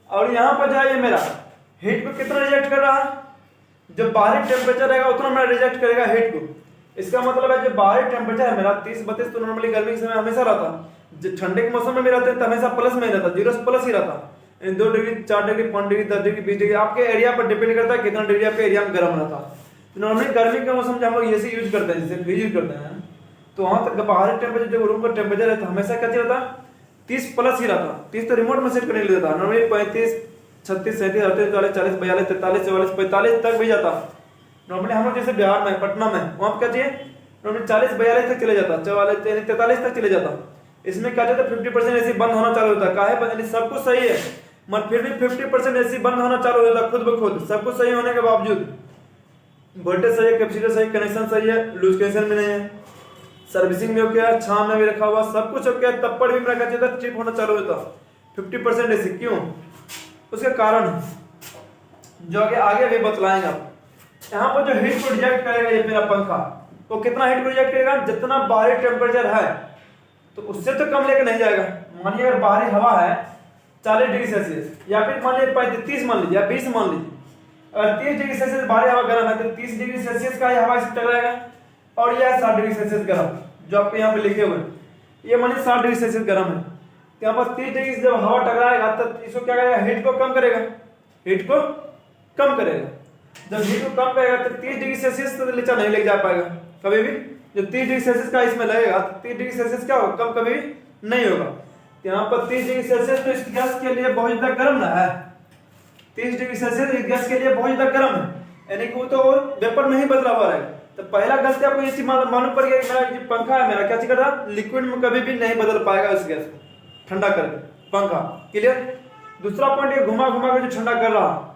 और यहाँ पर जो है ये मेरा हीट को कितना रिजेक्ट कर रहा है, जब बाहरी टेम्परेचर रहेगा उतना मेरा रिजेक्ट करेगा हीट को। इसका मतलब है जो बाहरी टेम्परेचर है मेरा 30-32 तो नॉर्मली गर्मी के समय हमेशा रहता, जब ठंडे के मौसम में भी रहते हैं तो हमेशा प्लस में ही रहता, 0 से प्लस ही रहता, 2 degree 4 degree 5 degree 10 degree 20 degree आपके एरिया पर डिपेंड करता है कितना डिग्री आपके एरिया में गर्म रहता है। तो नॉर्मली गर्मी के मौसम जब हम लोग एसी यूज करते हैं, जैसे फ्रिज यूज करते हैं, तो वहां तक बाहरी टेम्परेचर जो रूम का टेम्परेचर है तो हमेशा क्या रहता, 30 प्लस ही रहता। 30 तो रिमोट में सेट करने के लिए देता, नॉर्मली 35 36 37 38 40 42 43 44 45 तक भी जाता। नॉर्मली हम लोग जैसे बिहार में पटना में वहां पर क्या चाहिए, नॉर्मली 40-42 तक चले जाता, 44 43 तक चले जाता। इसमें क्या जाता है 50% एसी बंद होना चालू होता है, काहे यानी सब कुछ सही है मगर फिर भी 50% एसी बंद होना चालू हो जाता खुद ब खुद, सब कुछ सही होने के बावजूद, वोल्टेज सही है, कैपेसिटर सही, कनेक्शन सही है, लूज कनेक्शन भी नहीं है, सर्विसिंग में ओके है, छांव में भी रखा हुआ, सब कुछ ओके है, तब पर भी मेरा क्या जाता ट्रिप होना चालू होता 50% एसी। क्यों? उसका कारण जो आगे भी बतलाएंगे आप। यहाँ पर जो हीट को रिजेक्ट करेगा ये मेरा पंखा, तो कितना हीट को रिजेक्ट करेगा, जितना बाहरी टेम्परेचर है तो उससे तो कम लेके नहीं जाएगा। मानिए अगर बाहरी हवा है 40 डिग्री सेल्सियस या फिर मान लीजिए 30 मान लीजिए या 20 मान लीजिए, अगर 30 डिग्री सेल्सियस बाहरी हवा गर्म है तो 30 डिग्री सेल्सियस का हवा इससे टकराएगा, और यह है 60 डिग्री सेल्सियस गर्म, जो आपको यहाँ पे लिखे हुए हैं, ये मानिए 60 डिग्री सेल्सियस गर्म है, तो यहाँ पर 30 डिग्री जब हवा टकराएगा तो इसको क्या करेगा, हीट को कम करेगा, हीट को कम करेगा। जब हीट को कम करेगा तो 30 डिग्री सेल्सियस तो नीचे नहीं ले जा पाएगा कभी भी, जो 30 डिग्री सेल्सियस का इसमें लगेगा 30 डिग्री सेल्सियस क्या होगा, कम कभी नहीं होगा। तो यहाँ पर 30 डिग्री सेल्सियस तो इस गैस के लिए बहुत ज्यादा गर्म ना है, 30 डिग्री सेल्सियस इस गैस के लिए बहुत ज्यादा गर्म है, यानी कि वो तो और वेपर में ही बदला हुआ रहेगा। तो पहला गलती आपको ये चीज मालूम पड़ गया कि मेरा जो पंखा है मेरा क्या चीज कर रहा है, लिक्विड में कभी भी नहीं बदल पाएगा उस गैस को ठंडा करके पंखा। क्लियर? दूसरा पॉइंट ये घुमा घुमा कर जो ठंडा कर रहा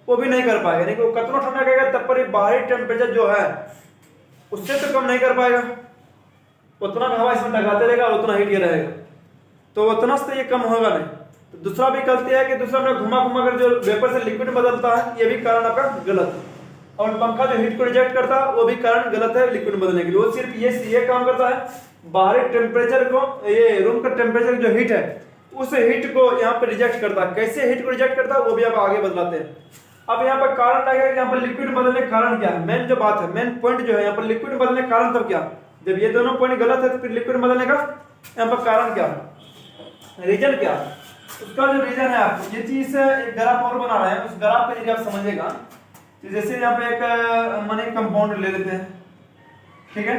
वो भी नहीं कर पाएगा, यानी कि वो कितना ठंडा करेगा तब पर बाहरी टेम्परेचर जो है उससे तो कम नहीं कर पाएगा, उतना हवा इसमें लगाते रहेगा और उतना हीट ये रहेगा, तो उतना से ये कम होगा नहीं। तो दूसरा भी गलती है कि दूसरा में घुमा घुमा कर जो वेपर से लिक्विड में बदलता है, ये भी कारण आपका गलत है। और पंखा जो हीट को रिजेक्ट करता है वो भी कारण गलत है लिक्विड में बदलने के लिए। वो सिर्फ ये काम करता है, बाहरी टेम्परेचर को, ये रूम का टेम्परेचर जो हीट है उस हीट को यहाँ पे रिजेक्ट करता है। कैसे हीट को रिजेक्ट करता है वो भी आप आगे बदलाते हैं। अब यहाँ पर कारण लगेगा कि यहाँ पर लिक्विड बदलने का कारण क्या है। मेन जो बात है, मेन पॉइंट जो है यहाँ पर लिक्विड बदलने का कारण तब क्या, जब ये दोनों पॉइंट गलत है तो फिर लिक्विड बदलने का यहाँ पर कारण क्या, रीजन क्या। उसका जो रीजन है, आप ये चीज एक ग्राफ और बना रहे हैं, उस ग्राफ के जरिए आप समझिएगा। तो जैसे यहाँ पे एक मनी कंपाउंड ले लेते हैं, ठीक है।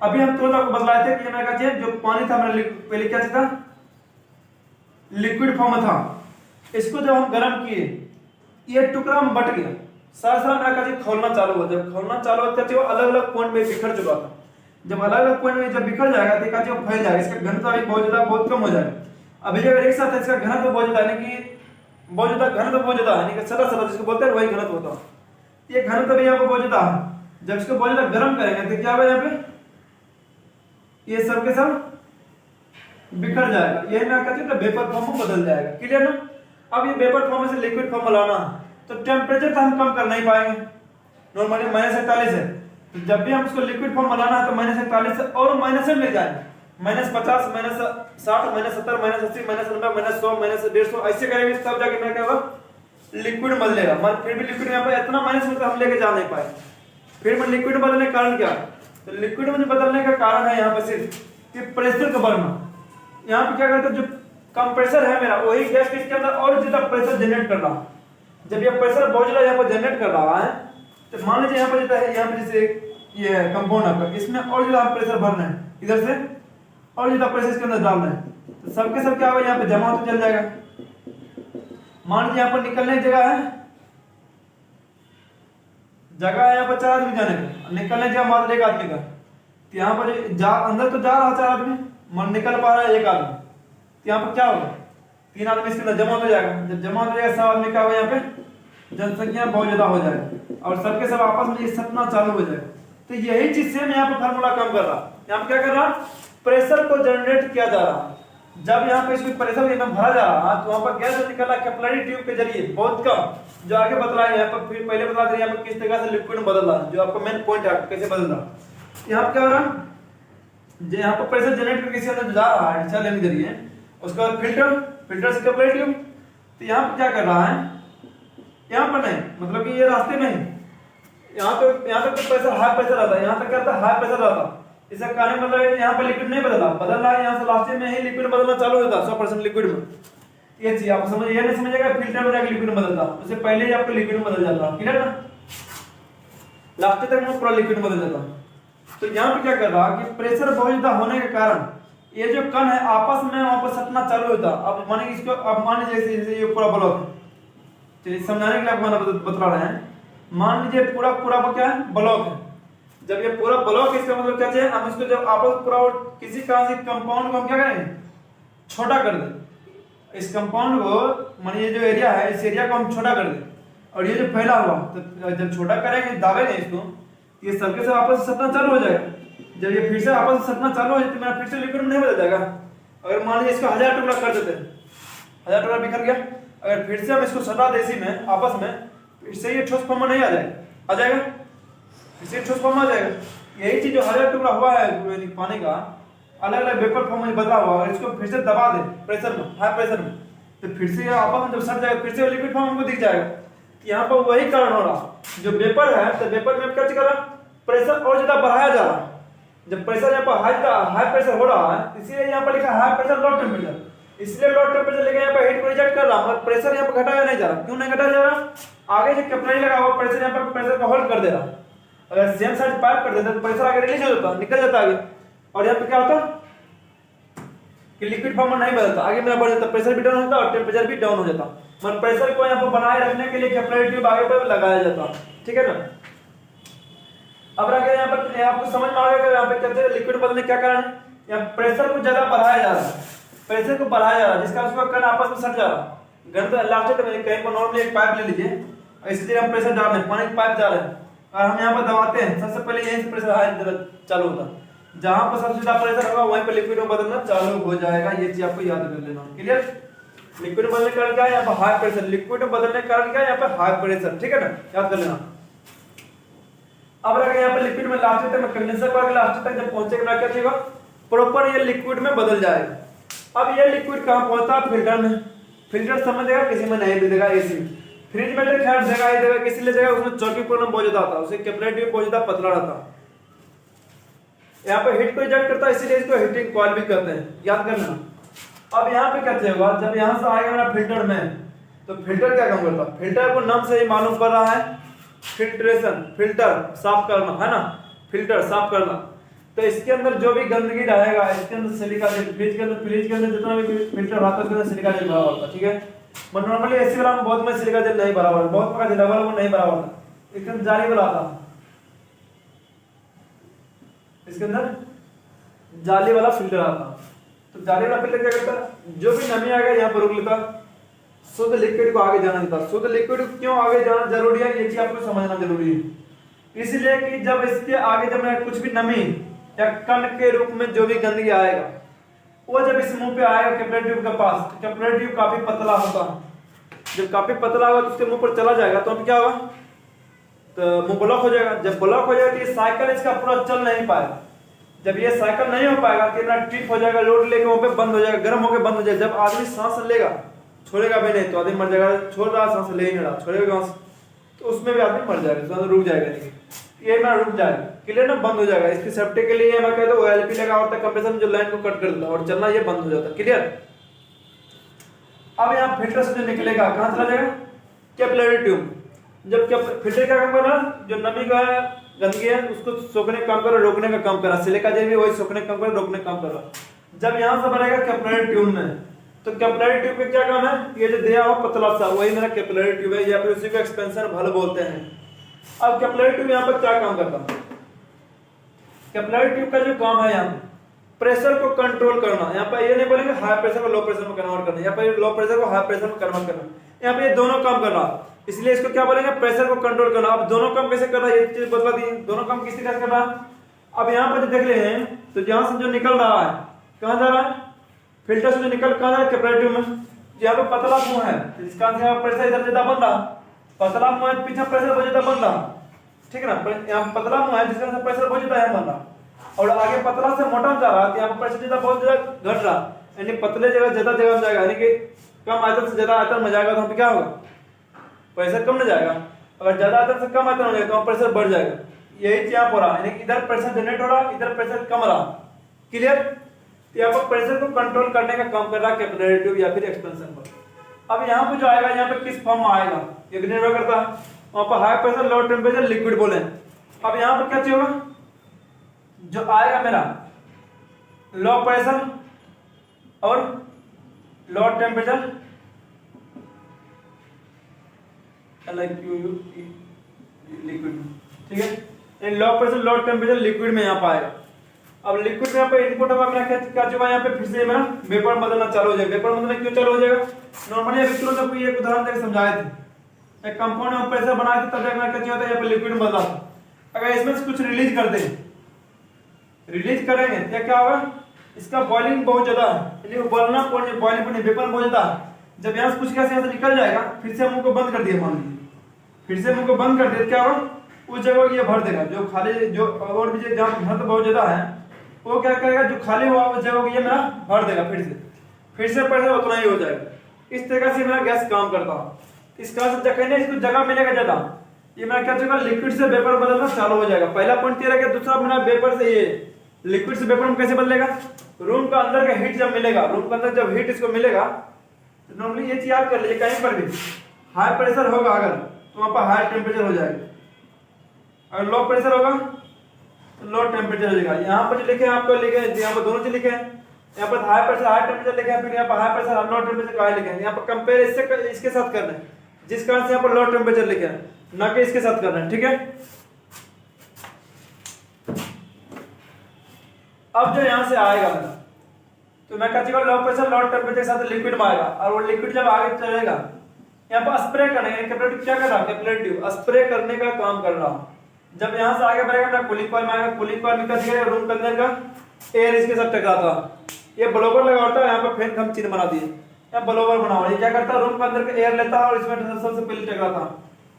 अभी हम तुरंत आपको बतलाए थे कि मैंने कहा जो पानी था हमारा पहले क्या था, लिक्विड फॉर्म था। इसको जब हम गर्म किए ये टुकड़ा में बट गया, सारा मेरा कहा खोलना चालू हुआ। जब खोलना चालू होता है वो अलग अलग पॉइंट में बिखर चुका था। जब अलग अलग पॉइंट में जब बिखर जाएगा तो कहा फैल जाएगा, इसका घनत्व अभी बहुत कम हो जाएगा। अभी जब एक साथ इसका घनत्व बहुत ज्यादा यानी कि बहुत ज्यादा घनत्व बहुत ज्यादा है, सदा जिसको बोलते हैं वही घनत्व होता है। ये घनत्व भी यहाँ पे बहुत ज्यादा है। जब इसको बहुत ज्यादा गर्म करेंगे तो क्या होगा, यहाँ पे ये सब के सब बिखर जाएगा, ये ना कहते हैं वेपर फॉर्म में बदल जाएगा। क्लियर ना। अब ये वेपर फॉर्म से लिक्विड फॉर्म में लाना तो टेम्परेचर तो हम कम कर नहीं पाएंगे, नॉर्मली -41 है। तो जब भी हम इसको लिक्विड फॉर्म में लाना है तो -41 से और माइनस ले जाएंगे, -50, -60, -70, -80, -90, -100, -150 ऐसे करेंगे तब जाके मैं क्या होगा, लिक्विड बदलेगा। मगर फिर भी लिक्विड यहाँ पे इतना माइनस में तो हम लेके जा नहीं पाए। फिर मैं लिक्विड बदलने का कारण क्या, तो लिक्विड में बदलने का कारण है यहाँ पे सिर्फ कि प्रेशर का बढ़ना। यहाँ पे क्या करते हैं, जो कंप्रेसर है मेरा वही गैस इसके अंदर और ज्यादा प्रेशर जनरेट कर रहा है। जब ये प्रेशर बहुत ज्यादा यहाँ पर जनरेट कर रहा है तो मान लीजिए यहाँ पर यहाँ पे जैसे ये कंपाउंड आपका, इसमें और ज्यादा प्रेशर भरना है, इधर से और ज्यादा प्रेशर इसके अंदर डालना है, तो सबके सब क्या होगा, यहाँ पे जमा तो चल जाएगा। मान लीजिए यहाँ पर निकलने की जगह है यहाँ पर 4 आदमी जाने का, निकलने की जगह मात्र 1 आदमी का। तो यहाँ पर अंदर तो जा रहा 4 आदमी, मन निकल पा रहा है 1 आदमी। तो यहाँ पर क्या होगा, 3 आदमी इसके अंदर जमा हो जाएगा। जब जमा हो जाएगा 100 आदमी का होगा, यहाँ पे जनसंख्या बहुत ज्यादा हो जाएगी और सबके सब आपस में ये सटना चालू हो जाएगा। तो यही चीज से मैं यहाँ पे फार्मूला काम कर रहा। यहाँ पे क्या कर रहा, प्रेशर को जनरेट किया जा रहा। जब यहाँ पे इसमें प्रेशर एकदम भरा जा रहा तो वहां पर गैस निकल रहा कैपिलरी ट्यूब के जरिए बहुत कम, जो आगे बतलाएंगे यहाँ पर। फिर पहले बता दें यहाँ पे किस तरह से लिक्विड में बदल रहा है, जो आपका मेन पॉइंट है कैसे बदल रहा। यहाँ पे क्या हो रहा, यहाँ पर प्रेशर जनरेट करके किसी अंदर जा रहा है डिस्चार्ज लेने के जरिए, उसके बाद फिल्टर से कैपिलरी ट्यूब। तो यहाँ पे क्या कर रहा है, यहाँ पर नहीं, मतलब कि ये रास्ते में ही यहाँ तक तो प्रेशर हाई प्रेशर आता है, यहाँ तक क्या आता है हाई प्रेशर आता है। इसका कारण मतलब यहाँ पर लिक्विड नहीं बदल रहा है, यहाँ से लास्ट में ही लिक्विड बदलना चालू होता है 100% लिक्विड में। ये चीज आप समझ, ये नहीं समझेगा फिल्टर में जाकर लिक्विड में बदलता, उससे पहले ही आपको लिक्विड में बदल जाता है। क्लियर ना, लास्ट तक में पूरा लिक्विड में बदल जाता है। तो यहाँ पे क्या कर रहा कि प्रेशर बहुत ज्यादा होने के कारण ये जो कण है आपस में वहां पर सटना चालू होता। अब मानेंगे इसको, अब मान लीजिए जैसे ये पूरा ब्लॉक है, चलिए समझाने के लिए आपको बता रहे हैं। मान लीजिए पूरा क्या है, ब्लॉक है। जब ये पूरा ब्लॉक, इसका मतलब क्या चाहिए, हम इसको जब आपस पूरा किसी कारण से कंपाउंड को हम क्या करेंगे, छोटा कर दें। इस कंपाउंड को मानिए जो एरिया है, इस एरिया को हम छोटा कर दें, और ये जो फैला हुआ तो जब छोटा करेंगे दाबेंगे इसको, ये सबके सब आपस में सटना चालू हो जाएगा। जब ये फिर से आपस में सटना चालू हो जाए तो मेरा फिर से लिक्विड में नहीं बदल जाएगा। अगर मान लीजिए इसको 1000 टुकड़ा कर देते हैं, 1000 टुकड़ा बिखर गया, अगर फिर से हम इसको सटा दे इसी में आपस में, फिर से ये ठोस फॉर्म में नहीं आ जाएगा, इसे ठोस फॉर्म आ जाएगा। यही चीज जो 1000 टुकड़ा हुआ है पानी का, अलग अलग वेपर फॉर्म में बदला हुआ, अगर इसको फिर से दबा दे प्रेशर में, हाई प्रेशर में, तो फिर से आपस में जब सट जाएगा फिर से लिक्विड फॉर्म हमको दिख जाएगा। यहाँ पर वही कारण हो रहा, जो वेपर है तो वेपर में क्या कर रहा, प्रेशर और ज्यादा बढ़ाया जा रहा। जब प्रेशर यहाँ पर हाई प्रेशर हो रहा है, इसीलिए यहाँ पर लिखा हाई प्रेशर लो टेम्परेचर, इसलिए लो टेम्परेचर लेके यहाँ पर हीट को रिजेक्ट कर रहा, मगर प्रेशर यहाँ पर घटाया नहीं जा रहा। क्यों नहीं घटाया जा रहा, आगे जो कैपिलरी लगा हुआ प्रेशर यहाँ पर प्रेशर को होल्ड कर दे रहा। अगर सेम साइड पाइप कर देते तो प्रेशर आगे रिलीज हो जाता, निकल जाता आगे, और यहाँ पे क्या होता कि लिक्विड फॉर्म में नहीं बदलता, आगे मेरा बढ़ जाता, प्रेशर भी डाउन होता और टेम्परेचर भी डाउन हो जाता। मतलब प्रेशर को यहाँ पर बनाए रखने के लिए कैपिलरी ट्यूब आगे पर लगाया जाता। ठीक है ना। अब आगे यहाँ पर आपको समझ में आ गया यहाँ पे कहते हैं लिक्विड बदलने क्या कारण है, यहाँ प्रेशर को ज्यादा बढ़ाया जा रहा है, प्रेशर को बढ़ाया जा रहा है, जिसका उसका कण आपस में सट जा रहा है। गन लास्ट में कहीं पर नॉर्मली एक पाइप ले लीजिए, इसी तरह हम प्रेशर डाल रहे हैं, पानी की पाइप जा रहे हैं और हम यहाँ पर दबाते हैं, सबसे पहले यहीं से प्रेशर हाई चालू होता है। जहां पर सबसे ज्यादा प्रेशर होगा वहीं पर लिक्विड में बदलना चालू हो जाएगा। ये चीज आपको याद कर लेना। क्लियर। लिक्विड में बदलने का कारण क्या है, यहाँ पर हाई प्रेशर, लिक्विड में बदलने का कारण क्या है, यहाँ पर हाई प्रेशर। ठीक है ना, याद कर लेना। अब अगर यहाँ पे लिक्विड में लास्ट तक में कंडेंसर को लास्ट तक जब पहुंचेगा क्या होगा, प्रॉपर ये लिक्विड में बदल जाएगा। अब ये लिक्विड कहाँ पहुंचता है, फिल्टर में। फिल्टर समझ देगा, किसी में नहीं भी देगा, एसी फ्रिज में खैर देगा ही देगा, किसी ले जाएगा उसमें चौकी प्रॉब्लम बहुत ज्यादा आता है, उसे कैपिलरी ट्यूब बहुत ज्यादा पतला रहता है। यहाँ पे हीट को रिजेक्ट करता है, इसीलिए इसको हीटिंग कॉइल भी कहते हैं, याद करना। अब यहाँ पे क्या होगा, जब यहाँ से आएगा मेरा फिल्टर में, तो फिल्टर क्या काम करता है, फिल्टर को नाम से ही मालूम पड़ रहा है, फिल्ट्रेशन, फिल्टर साफ करना है ना, फिल्टर साफ करना। तो इसके अंदर जो भी गंदगी रहेगा, इसके अंदर सिलिका जेल, फ्रिज के अंदर जितना भी फिल्टर रहता है उसके अंदर सिलिका जेल भरा होता है, ठीक है। बट नॉर्मली एसी वाला में बहुत में सिलिका जेल नहीं भरा हुआ, बहुत प्रकार जेल वाला वो नहीं भरा हुआ, एकदम जाली वाला आता, इसके अंदर जाली वाला फिल्टर आता। तो जाली वाला फिल्टर क्या करता है, जो भी नमी आएगा यहाँ पर रोक लेता, शुद्ध लिक्विड को आगे जाना देता। शुद्ध लिक्विड क्यों आगे जाना जरूरी है, ये चीज आपको समझना जरूरी है। इसलिए कि जब इसके आगे जब कुछ भी नमी या कण के रूप में जो भी गंदगी आएगा, वो जब इस मुंह पे आएगा कैपिलरी ट्यूब के पास, तो कैपिलरी ट्यूब काफी पतला होता है। जब काफी पतला होगा तो उसके मुंह पर चला जाएगा, तो अब क्या होगा, तो मुंह ब्लॉक हो जाएगा। जब ब्लॉक हो जाएगा तो ये साइकिल इसका पूरा चल नहीं पाएगा। जब ये साइकिल नहीं हो पाएगा तो इतना ट्रिप हो जाएगा, लोड लेके वहां पे बंद हो जाएगा, गर्म होकर बंद हो जाएगा। जब आदमी सांस लेगा, छोड़ेगा भी नहीं तो आदमी मर जाएगा, छोड़ रहा सांस ले ही नहीं रहा, छोड़ेगा तो उसमें भी आदमी मर जाएगा, तो रुक जाएगा। नहीं ये ना रुक जाएगा, क्लियर ना, बंद हो जाएगा। इसकी सेफ्टी के लिए मैं कहता हूँ ओएलपी लगा होता है कंप्रेसर में, जो लाइन को कट कर देता है और चलना ये बंद हो जाता है, क्लियर। अब यहाँ फिल्टर से जो निकलेगा कहाँ चला जाएगा, कैपिलरी ट्यूब। जब फिल्टर क्या काम कर रहा है, जो नमी का गंदगी है उसको सोखने का काम कर रहा है, रोकने का काम कर रहा है। सिलिका जेल भी वही सोखने का काम कर रहा है, रोकने का काम कर रहा है। जब यहाँ से भरेगा कैपिलरी ट्यूब में, तो कैपिलरी ट्यूब का क्या काम है, ये जो दिया हुआ पतला सा वही मेरा कैपिलरी ट्यूब है, या फिर उसी को एक्सपेंशन वाल्व बोलते हैं। अब कैपिलरी ट्यूब यहाँ पर क्या काम करता है, कैपिलरी ट्यूब का जो काम है यहाँ प्रेशर को कंट्रोल करना। यहाँ पर ये नहीं बोलेंगे हाई प्रेशर को लो प्रेशर में कन्वर्ट करना, यहाँ पर लो प्रेशर को हाई प्रेशर में कन्वर्ट करना, यहाँ पे ये दोनों काम कर रहा, इसलिए इसको क्या बोलेंगे, प्रेशर को कंट्रोल करना। अब दोनों काम कैसे कर रहा है ये चीज बता दी, दोनों काम किस तरह से कर रहा है। अब यहाँ पर जो देख रहे हैं, तो यहाँ से जो निकल रहा है कहाँ जा रहा है, फिल्टर से जो निकल कहाँ जा रहा है, कैपिलरी ट्यूब में। यहाँ पे पतला मुंह है, इसका प्रेशर इधर ज्यादा बन रहा, पतला मुंह है पीछे प्रेशर बहुत ज्यादा बन रहा, ठीक है ना। यहाँ पतला मुंह है जिसका प्रेशर बहुत ज्यादा है बन रहा, और आगे पतला से मोटा जा रहा है, यहाँ पर प्रेशर ज्यादा बहुत ज्यादा घट रहा, यानी पतले जगह ज्यादा जगह में जाएगा, यानी कि कम आयतन से ज्यादा आयतन में जाएगा, तो हम क्या होगा, प्रेशर कम न जाएगा। अगर ज्यादा आयतन से कम आयतन हो जाएगा तो प्रेशर बढ़ जाएगा। यही चीज यहाँ हो रहा है, यानी इधर प्रेशर जनरेट हो रहा, इधर प्रेशर कम रहा, क्लियर। तो यहाँ पर प्रेशर को कंट्रोल करने का काम कर रहा है कैपिलरी ट्यूब या फिर एक्सपेंशन पर। अब यहाँ पे जो आएगा, यहाँ पे किस फॉर्म में आएगा ये निर्भर करता है, वहां पर high pressure low temperature liquid बोले। अब यहाँ पर क्या चाहिए होगा, जो आएगा मेरा लो प्रेशर और लो टेम्परेचर लिक्विड, ठीक है। Low pressure low temperature liquid में यहाँ पर आएगा। अब लिक्विड में यहाँ पे इनपुट होगा मेरा क्या चुका, यहाँ पे फिर से मेरा वेपर बदलना चालू हो जाएगा। वेपर बदलना क्यों चालू हो जाएगा, नॉर्मली अभी तुरंत आपको ये उदाहरण देकर समझाए थे, एक कंपाउंड में प्रेशर बनाए थे तब क्या होता है, यहाँ पे लिक्विड में बदला था। अगर इसमें से कुछ रिलीज कर दें, रिलीज करेंगे तो क्या होगा, इसका बॉइलिंग बहुत ज्यादा है, उबलना बॉइलिंग वेपर बहुत ज्यादा है। जब यहाँ से कुछ गैस यहाँ से निकल जाएगा, फिर से मुंह को बंद कर दिया, मान लीजिए फिर से मुंह को बंद कर दिया, क्या होगा, उस जगह ये भर देगा, जो खाली जो और भी जहाँ भर बहुत ज्यादा है वो क्या करेगा, जो खाली हुआ उस जगह ये मेरा भर देगा, फिर से प्रेशर उतना ही हो जाएगा। इस तरह से मेरा गैस काम करता है। इसका कहने इसको जगह मिलेगा ज्यादा, ये मेरा क्या होगा, लिक्विड से वेपर बदलना चालू हो जाएगा। पहला पॉइंट ये रहेगा। दूसरा मेरा वेपर से ये लिक्विड से वेपर में कैसे बदलेगा, रूम का अंदर का हीट जब मिलेगा, रूम के अंदर जब हीट इसको मिलेगा, तो नॉर्मली ये चीज याद कर लीजिए, कहीं पर भी हाई प्रेशर होगा अगर तो वहां पर हाई टेम्परेचर हो जाएगा, अगर लो प्रेशर होगा तो लो टेम्परेचर हो जाएगा। यहाँ पर जो लिखे हैं आपको लिखे हैं, यहाँ पर दोनों चीज लिखे हैं, यहाँ पर हाई प्रेशर हाई टेम्परेचर लिखे हैं, फिर यहाँ पर हाई प्रेशर लो टेम्परेचर का लिखे हैं। यहाँ पर कंपेयर इसके साथ करना है, जिस कारण से यहाँ पर लो टेम्परेचर लिखे हैं, ना कि इसके साथ करना है, ठीक है। अब जो यहाँ से आएगा मेरा, तो मैं क्या लो प्रेशर लो टेम्परेचर के साथ लिक्विड में आएगा, और वो लिक्विड जब आगे चलेगा, यहाँ पर स्प्रे करने क्या कर रहा है, कैपिलरी ट्यूब स्प्रे करने का काम कर रहा हूँ। जब यहाँ से आगे बढ़ेगा मेरा कूलिंग कॉइल में आएगा, कूलिंग कॉइल में क्या रूम के अंदर का एयर इसके साथ टकराता है, ये ब्लोवर लगा होता है, यहाँ पर फैन हम चिन्ह बना दिए, यहाँ ब्लोवर बना हुआ है, क्या करता है, रूम के अंदर का एयर लेता है और इसमें सबसे पहले टकराता है,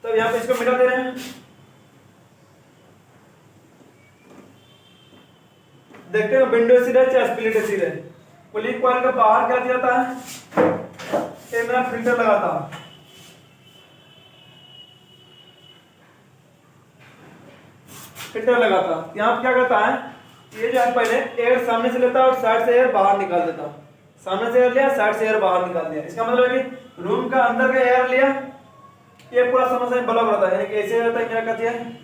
तो यहाँ पे इसको मिटा दे रहे हैं, देखते हैं विंडो एसी रहे चाहे स्प्लिट एसी रहे, कूलिंग कॉइल के बाहर क्या दिया जाता है, ये मेरा फिल्टर लगाता है। फिल्टर लगाता यहाँ क्या करता है, ये जो है पहले एयर सामने से लेता है और साइड से एयर बाहर निकाल देता। सामने से एयर लिया, साइड से एयर बाहर निकाल दिया। इसका मतलब है कि रूम का अंदर का एयर लिया, ये पूरा समस्या ब्लॉक रहता है, यानी कि ऐसे रहता है। क्या कहते हैं,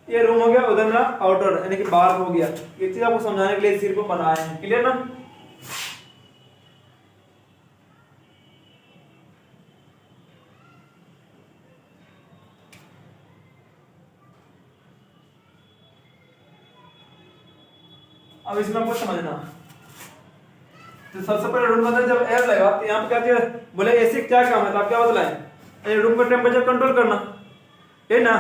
ये रूम हो गया, उधर मेरा आउटर यानी कि बाहर हो गया। ये चीज आपको समझाने के लिए सिर्फ बनाया है, क्लियर ना। अब इसमें आपको समझना, तो सबसे पहले रूम के अंदर जब एयर लगा तो यहाँ पे क्या किया, बोले एसी क्या काम है, तो आप क्या बतलाएं, रूम का टेम्परेचर कंट्रोल करना है ना।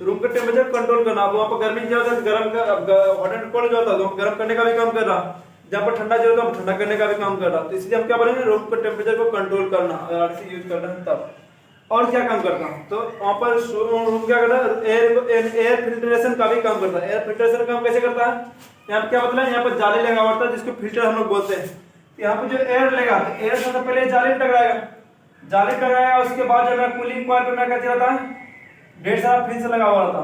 रूम का टेम्परेचर कंट्रोल करना। अब वहाँ पर गर्मी क्या होता है, गर्म का हॉट एंड कोल्ड जो होता है तो गर्म करने का भी काम कर रहा, जहाँ पर ठंडा जो होता है ठंडा करने का भी काम कर रहा। तो इसलिए हम क्या बोलेंगे, रूम का टेम्परेचर को कंट्रोल करना, अगर आरसी यूज करना है तब। और क्या काम करता हूँ, तो वहाँ पर रूम क्या करता है, एयर फिल्ट्रेशन का भी काम करता है। एयर फिल्ट्रेशन काम कैसे करता है, यहाँ पे क्या मतलब है, यहाँ पर जाली लगा हुआ होता है जिसको फिल्टर हम लोग बोलते हैं। यहाँ पे जो एयर लगा, तो एयर सबसे पहले जाली टकराएगा, जाली टकराएगा, उसके बाद जो है कूलिंग कॉइल पे क्या रहता है, ढेर सारा फिंस लगा हुआ रहता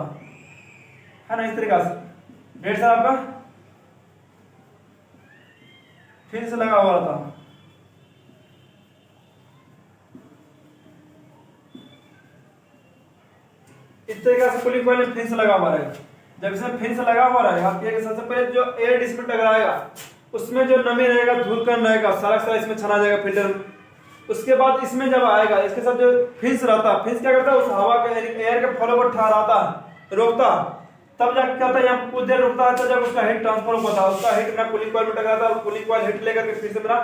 है ना। इस तरीका से ढेर सारा आपका फिंस लगा हुआ रहता है। इस तरीके से कूलिंग कॉइल में फिंस लगा हुआ रहेगा। जब इसमें फिंस लगा हुआ रहेगा, सबसे पहले जो एयर डिस्प्ले टकराएगा उसमें जो नमी रहेगा, धूलकण रहेगा, सारा इसमें छना जाएगा फिल्टर में। उसके बाद इसमें जब आएगा, इसके साथ जो फिंस रहता है, फिंस क्या करता है, उस हवा के एयर के फ्लो को ठहराता है, रोकता। तब जाके क्या होता है, यहाँ कुछ देर रुकता है, तो जब उसका हीट ट्रांसफर होता है, उसका हीट मेरा कूलिंग कॉइल में टकराता है और कूलिंग कॉइल हीट लेकर के फिर से मेरा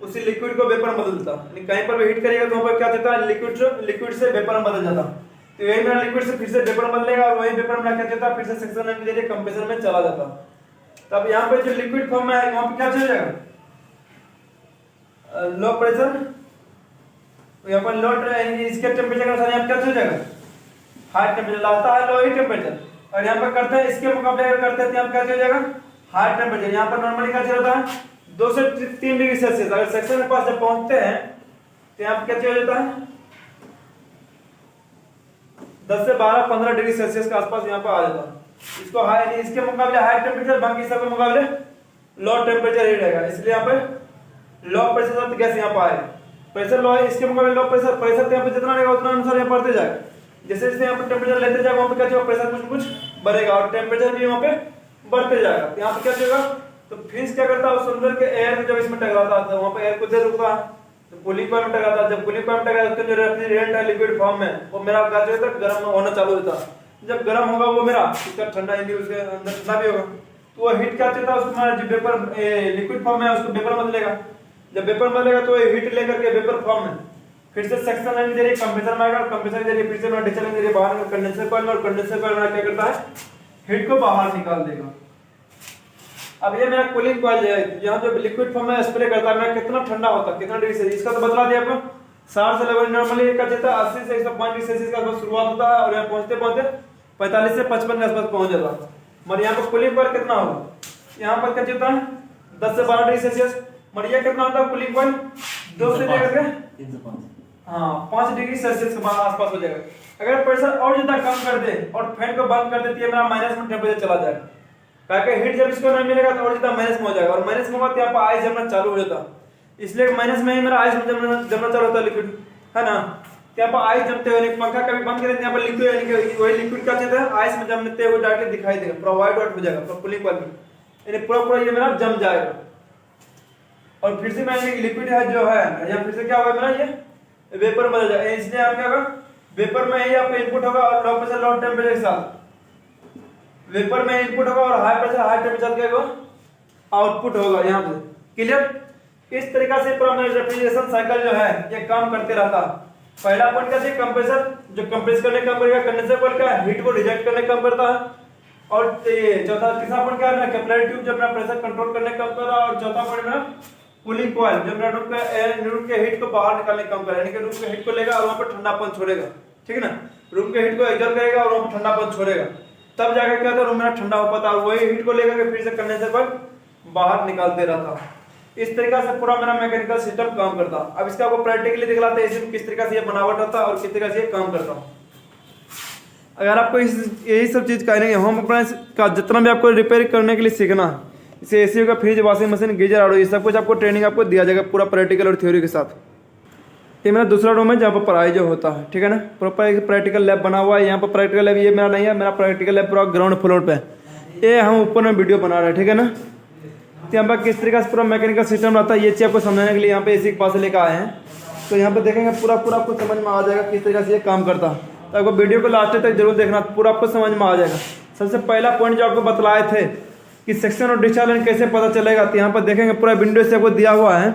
उसी लिक्विड को वेपर में बदल देता है। कहीं पर भी हीट करेगा तो वहाँ पर क्या देता है, लिक्विड से वेपर में बदल जाता। तो यही मेरा लिक्विड से फिर से वेपर में बदलेगा और वही वेपर में क्या देता है, फिर से सेक्शन में जरिए कंप्रेसर में चला जाता। तब यहाँ पे जो लिक्विड फॉर्म में आएगा वहाँ पे क्या चल जाएगा, लो प्रेशर, यहाँ पर लो इसके टेम्परेचर के अनुसार यहाँ क्या चल जाएगा, हाई टेम्परेचर लाता है, लो ही टेम्परेचर। और यहाँ पर करते हैं इसके मुकाबले अगर करते हैं तो यहाँ क्या चल जाएगा, हाई टेम्परेचर। यहाँ पर नॉर्मली क्या चल जाता है, 2 से 3 डिग्री सेल्सियस। अगर सेक्शन के पास जब पहुंचते हैं तो यहाँ क्या चल जाता है, 10 से 12-15 डिग्री सेल्सियस के आसपास यहाँ पर आ जाता है। इसको हाई, इसके मुकाबले हाई टेम्परेचर, बाकी सब के मुकाबले लो टेम्परेचर ही रहेगा। इसलिए यहाँ पे लो प्रेशर गैस यहाँ पर आएगा, प्रेशर लो है, इसके मुकाबले लो प्रेशर। प्रेशर तो यहाँ पे जितना रहेगा उतना अनुसार यहाँ बढ़ते जाएगा। जैसे जैसे यहाँ पे टेम्परेचर लेते जाएगा वहाँ पे क्या होगा, प्रेशर कुछ बढ़ेगा और टेम्परेचर भी वहाँ पे बढ़ते जाएगा। यहाँ पे क्या होगा, तो फिंस क्या करता है, उस अंदर के एयर में जब इसमें टकराता है वहाँ पे एयर कुछ देर रुकता है, तो कूलिंग कॉइल में टकराता है। जब कूलिंग कॉइल में टकराता है तो जो रेफ्रिजरेंट है लिक्विड फॉर्म में, वो मेरा क्या होता है, गर्म होना चालू होता है। जब गर्म होगा वो मेरा इसका ठंडा हिंदी उसके अंदर ठंडा भी होगा, तो वो हीट क्या चलता है, उसको हमारा जो वेपर लिक्विड फॉर्म है उसको वेपर बदलेगा। जब वेपर बदलेगा तो हीट लेकर के वेपर फॉर्म में फिर से सेक्शन लाइन जरिए कंप्रेसर में आएगा, कंप्रेसर जरिए फिर से मेरा डिस्टल लाइन जरिए बाहर कंडेंसर कॉइल में, और कंडेंसर कॉइल में क्या करता है, हीट को बाहर निकाल देगा। अब ये मेरा कूलिंग कॉइल है, यहाँ जो लिक्विड फॉर्म में स्प्रे करता है, मेरा कितना ठंडा होता है, कितना डिग्री सेल्सियस, इसका तो बतला दिया आपको। 60 से लेवल नॉर्मली का देता है 80 से 105 डिग्री सेल्सियस का शुरुआत होता है और यहाँ पहुंचते पहुंचते 45 से 55 के आसपास पहुंच जाता है। मगर यहाँ पर कूलिंग कॉइल कितना होगा, यहाँ पर क्या चलता है 10 से 12 डिग्री सेल्सियस। मगर ये कितना होता है कूलिंग कॉइल, 2 से लेकर के 305, हाँ 5 डिग्री सेल्सियस के आसपास हो जाएगा। अगर प्रेशर और ज्यादा कम कर दे और फैन को बंद कर देती है, मेरा माइनस में टेम्परेचर चला जाएगा। ताकि हीट जब इसको नहीं मिलेगा तो और ज्यादा माइनस में हो जाएगा, और माइनस में होगा तो यहाँ पर आइस जमना चालू हो जाता है। इसलिए माइनस में ही मेरा आइस जमना चालू होता है लिक्विड, है ना। यहाँ पर आइस जमते हुए, पंखा कभी बंद करें यहाँ पर लिक्विड, वही लिक्विड क्या चलता है, आइस में जमते हुए डायरेक्टली दिखाई देगा, पूरा व्हाइट व्हाइट हो जाएगा कूलिंग कॉइल में, यानी पूरा ये मेरा जम जाएगा। और फिर से मैं लिक्विड है जो है यहाँ फिर से क्या होगा, मेरा ये वेपर बदल जाएगा। इसलिए आप क्या होगा, वेपर में ही आपका इनपुट होगा और लो प्रेशर लो टेम्परेचर के साथ वेपर में इनपुट होगा और हाई प्रेशर हाई टेम्परेचर का आउटपुट होगा यहाँ पे। क्लियर। इस तरीका से पूरा मेरा रेफ्रिजरेशन साइकिल जो है ये काम करते रहता। पहला पॉइंट क्या है, कंप्रेसर जो कंप्रेस करने का काम करेगा, कंडेंसर कॉइल का हीट को रिजेक्ट करने का काम करता है, और ये चौथा तीसरा पॉइंट क्या है, कैपिलरी ट्यूब जो अपना प्रेशर कंट्रोल करने का काम कर रहा है, और चौथा पॉइंट मेरा कूलिंग कॉइल जो मेरा रूम के हीट को बाहर निकालने का काम कर रहा है, यानी कि रूम के हीट को लेगा और वहां पर ठंडापन छोड़ेगा। ठीक है ना, रूम के हीट को एग्जॉर्ब करेगा और वहां पर ठंडापन छोड़ेगा, तब जाकर क्या था, रूम मेरा ठंडा हो पाता, और वही हीट को लेकर के फिर से कंडेंसर पर बाहर निकालते रहता। इस तरीका से पूरा मेरा मैकेनिकल सिस्टम काम करता। अब इसका आपको प्रैक्टिकली दिखलाते हैं इसमें किस तरीके से ये बनावट रहता और किस तरीके से ये काम करता। अगर आपको यही सब चीज़ कहने होम अप्लायंस का जितना भी आपको रिपेयर करने के लिए सीखना है, इसे एसी का, फ्रिज, वॉशिंग मशीन, गीजर, आर, ये सब कुछ आपको ट्रेनिंग आपको दिया जाएगा पूरा प्रैक्टिकल और थ्योरी के साथ। ये मेरा दूसरा रूम है जहाँ पर पढ़ाई जो होता है, ठीक है ना। प्रॉपर एक प्रैक्टिकल लैब बना हुआ है। यहाँ पर प्रैक्टिकल लैब ये मेरा नहीं है, मेरा प्रैक्टिकल लैब पूरा ग्राउंड फ्लोर पे है। ये हम ऊपर में वीडियो बना रहे हैं, ठीक है ना। तो यहाँ पर किस तरीके से पूरा मैकेनिकल सिस्टम रहता है ये चीज़ आपको समझाने के लिए यहाँ पे एसी के पास लेकर आए हैं। तो यहाँ पर देखेंगे पूरा आपको समझ में आ जाएगा किस तरीके से ये काम करता है। तो आपको वीडियो को लास्ट तक जरूर देखना, पूरा आपको समझ में आ जाएगा। सबसे पहला पॉइंट जो आपको बतलाए थे कि सेक्शन और डिस्चार्ज लाइन कैसे पता चलेगा, तो यहाँ पर देखेंगे पूरा विंडो से आपको दिया हुआ है।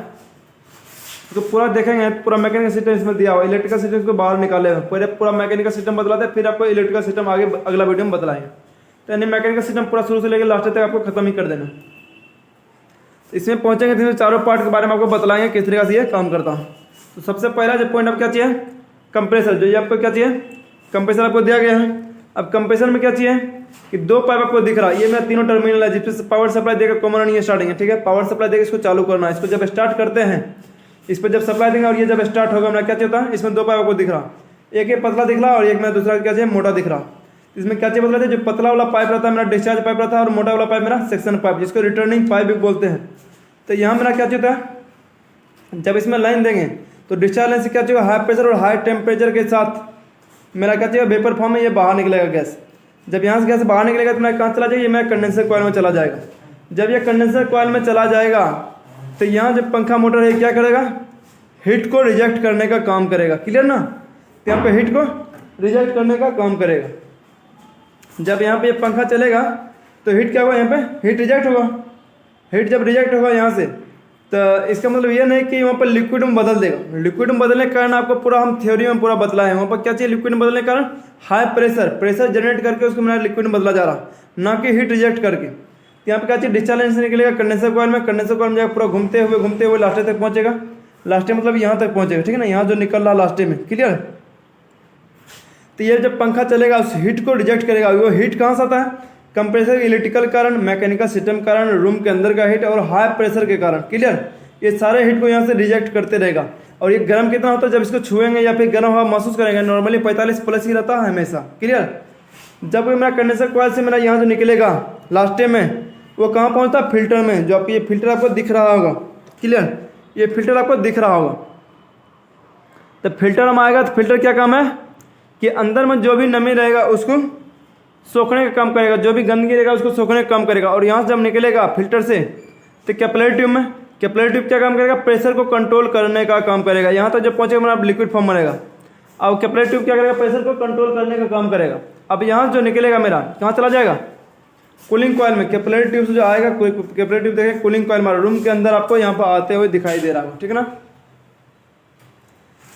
तो पूरा देखेंगे पूरा मैकेनिकल सिस्टम इसमें दिया हुआ है। इलेक्ट्रिकल सिस्टम को बाहर निकाले हुए, पहले पूरा मैकेनिकल सिस्टम बतलाते हैं, फिर आपको इलेक्ट्रिकल सिस्टम आगे अगला वीडियो में बतलाएंगे। तो यानी मैकेनिकल सिस्टम पूरा शुरू से लेकर लास्ट तक आपको खत्म ही कर देना। इसमें पहुंचेंगे तो चारों पार्ट के बारे में आपको बतलाएंगे किस तरीके से ये काम करता है। तो सबसे पहला जो पॉइंट आपको क्या चाहिए, कंप्रेसर। जो ये आपको क्या चाहिए, कंप्रेसर आपको दिया गया है। अब कंप्रेसर में क्या चाहिए कि दो पाइप आपको दिख रहा है, ये मेरा तीनों टर्मिनल है जिससे पावर सप्लाई देकर कॉमन नहीं है स्टार्टिंग है, ठीक है। पावर सप्लाई देकर इसको चालू करना है। इसको जब स्टार्ट करते हैं, इस पर जब सप्लाई देंगे और ये जब स्टार्ट होगा मेरा क्या चाहिए, इसमें दो पाइप आपको दिख रहा, एक ये पतला दिख रहा और एक मेरा दूसरा क्या चाहिए, मोटा दिख रहा। इसमें क्या चाहिए बतलाते, जो पतला वाला पाइप रहता है मेरा डिस्चार्ज पाइप रहता है, और मोटा वाला पाइप मेरा सेक्शन पाइप, जिसको रिटर्निंग पाइप भी बोलते हैं। तो यहाँ मेरा क्या चाहिए, जब इसमें लाइन देंगे तो डिस्चार्ज लाइन से क्या चाहिए, हाई प्रेशर और हाई टेम्परेचर के साथ मेरा क्या चाहिए, वेपर फॉर्म में ये बाहर निकलेगा गैस। जब यहाँ से गैस बाहर निकलेगा तो मेरा कहाँ चला जाएगा, ये मेरा कंडेंसर कॉइल में चला जाएगा। जब ये कंडेंसर कॉइल में चला जाएगा तो यहाँ जो पंखा मोटर है क्या करेगा, हीट को रिजेक्ट करने का काम करेगा। क्लियर ना। तो यहाँ पे हीट को रिजेक्ट करने का काम करेगा। जब यहाँ पे ये पंखा चलेगा तो हीट क्या होगा, यहाँ पे हीट रिजेक्ट होगा। हीट जब रिजेक्ट होगा यहाँ से, तो इसका मतलब ये नहीं कि वहाँ पर लिक्विड में बदल देगा। लिक्विड में बदलने के कारण आपको पूरा हम थ्योरी में पूरा बतला है। वहाँ पर क्या चाहिए, लिक्विड में बदलने के कारण हाई प्रेशर जनरेट करके उसको मेरा लिक्विड में बदला जा रहा, ना कि हीट रिजेक्ट करके। यहाँ पे क्या चाहिए, डिस्चार्ज लाइन से निकलेगा कंडेंसर कॉइल में, कंडेंसर कॉइल में जाकर पूरा घूमते हुए लास्ट तक पहुँचेगा। लास्ट मतलब यहाँ तक पहुँचेगा, ठीक है ना, यहाँ जो निकल रहा लास्ट में। क्लियर। तो ये जब पंखा चलेगा उस हीट को रिजेक्ट करेगा। वो हीट कहाँ से आता है, कंप्रेसर, इलेक्ट्रिकल कारण, मैकेनिकल सिस्टम कारण, रूम के अंदर का हीट और हाई प्रेशर के कारण। क्लियर। ये सारे हीट को यहाँ से रिजेक्ट करते रहेगा। और ये गर्म कितना होता है, जब इसको छुएंगे या फिर गर्म हवा महसूस करेंगे, नॉर्मली 45+ ही रहता है हमेशा। क्लियर। जब मेरा कंडेंसर कॉइल से मेरा यहाँ जो निकलेगा लास्ट में, वो कहाँ पहुँचता है, फिल्टर में। जो आप ये फिल्टर आपको दिख रहा होगा। क्लियर। ये फिल्टर आपको दिख रहा होगा। तो फिल्टर में आएगा तो फिल्टर क्या काम है कि अंदर में जो भी नमी रहेगा उसको सोखने का काम करेगा, जो भी गंदगी रहेगा उसको सोखने का काम करेगा। और यहाँ से जब निकलेगा फिल्टर से तो कैपिलरी ट्यूब में, कैपिलरी ट्यूब क्या काम करेगा, प्रेशर को कंट्रोल करने का काम करेगा। यहाँ तक जब पहुँचेगा मेरा लिक्विड फॉर्म बनेगा। अब कैपिलरी ट्यूब क्या करेगा, प्रेशर को कंट्रोल करने का काम करेगा। अब यहाँ जो निकलेगा मेरा कहाँ चला जाएगा, कूलिंग कॉइल में। कैपिलरी ट्यूब से जो आएगा, कैपिलरी ट्यूब देखें कूलिंग कॉइल में, रूम के अंदर आपको यहाँ पर आते हुए दिखाई दे रहा होगा, ठीक है ना।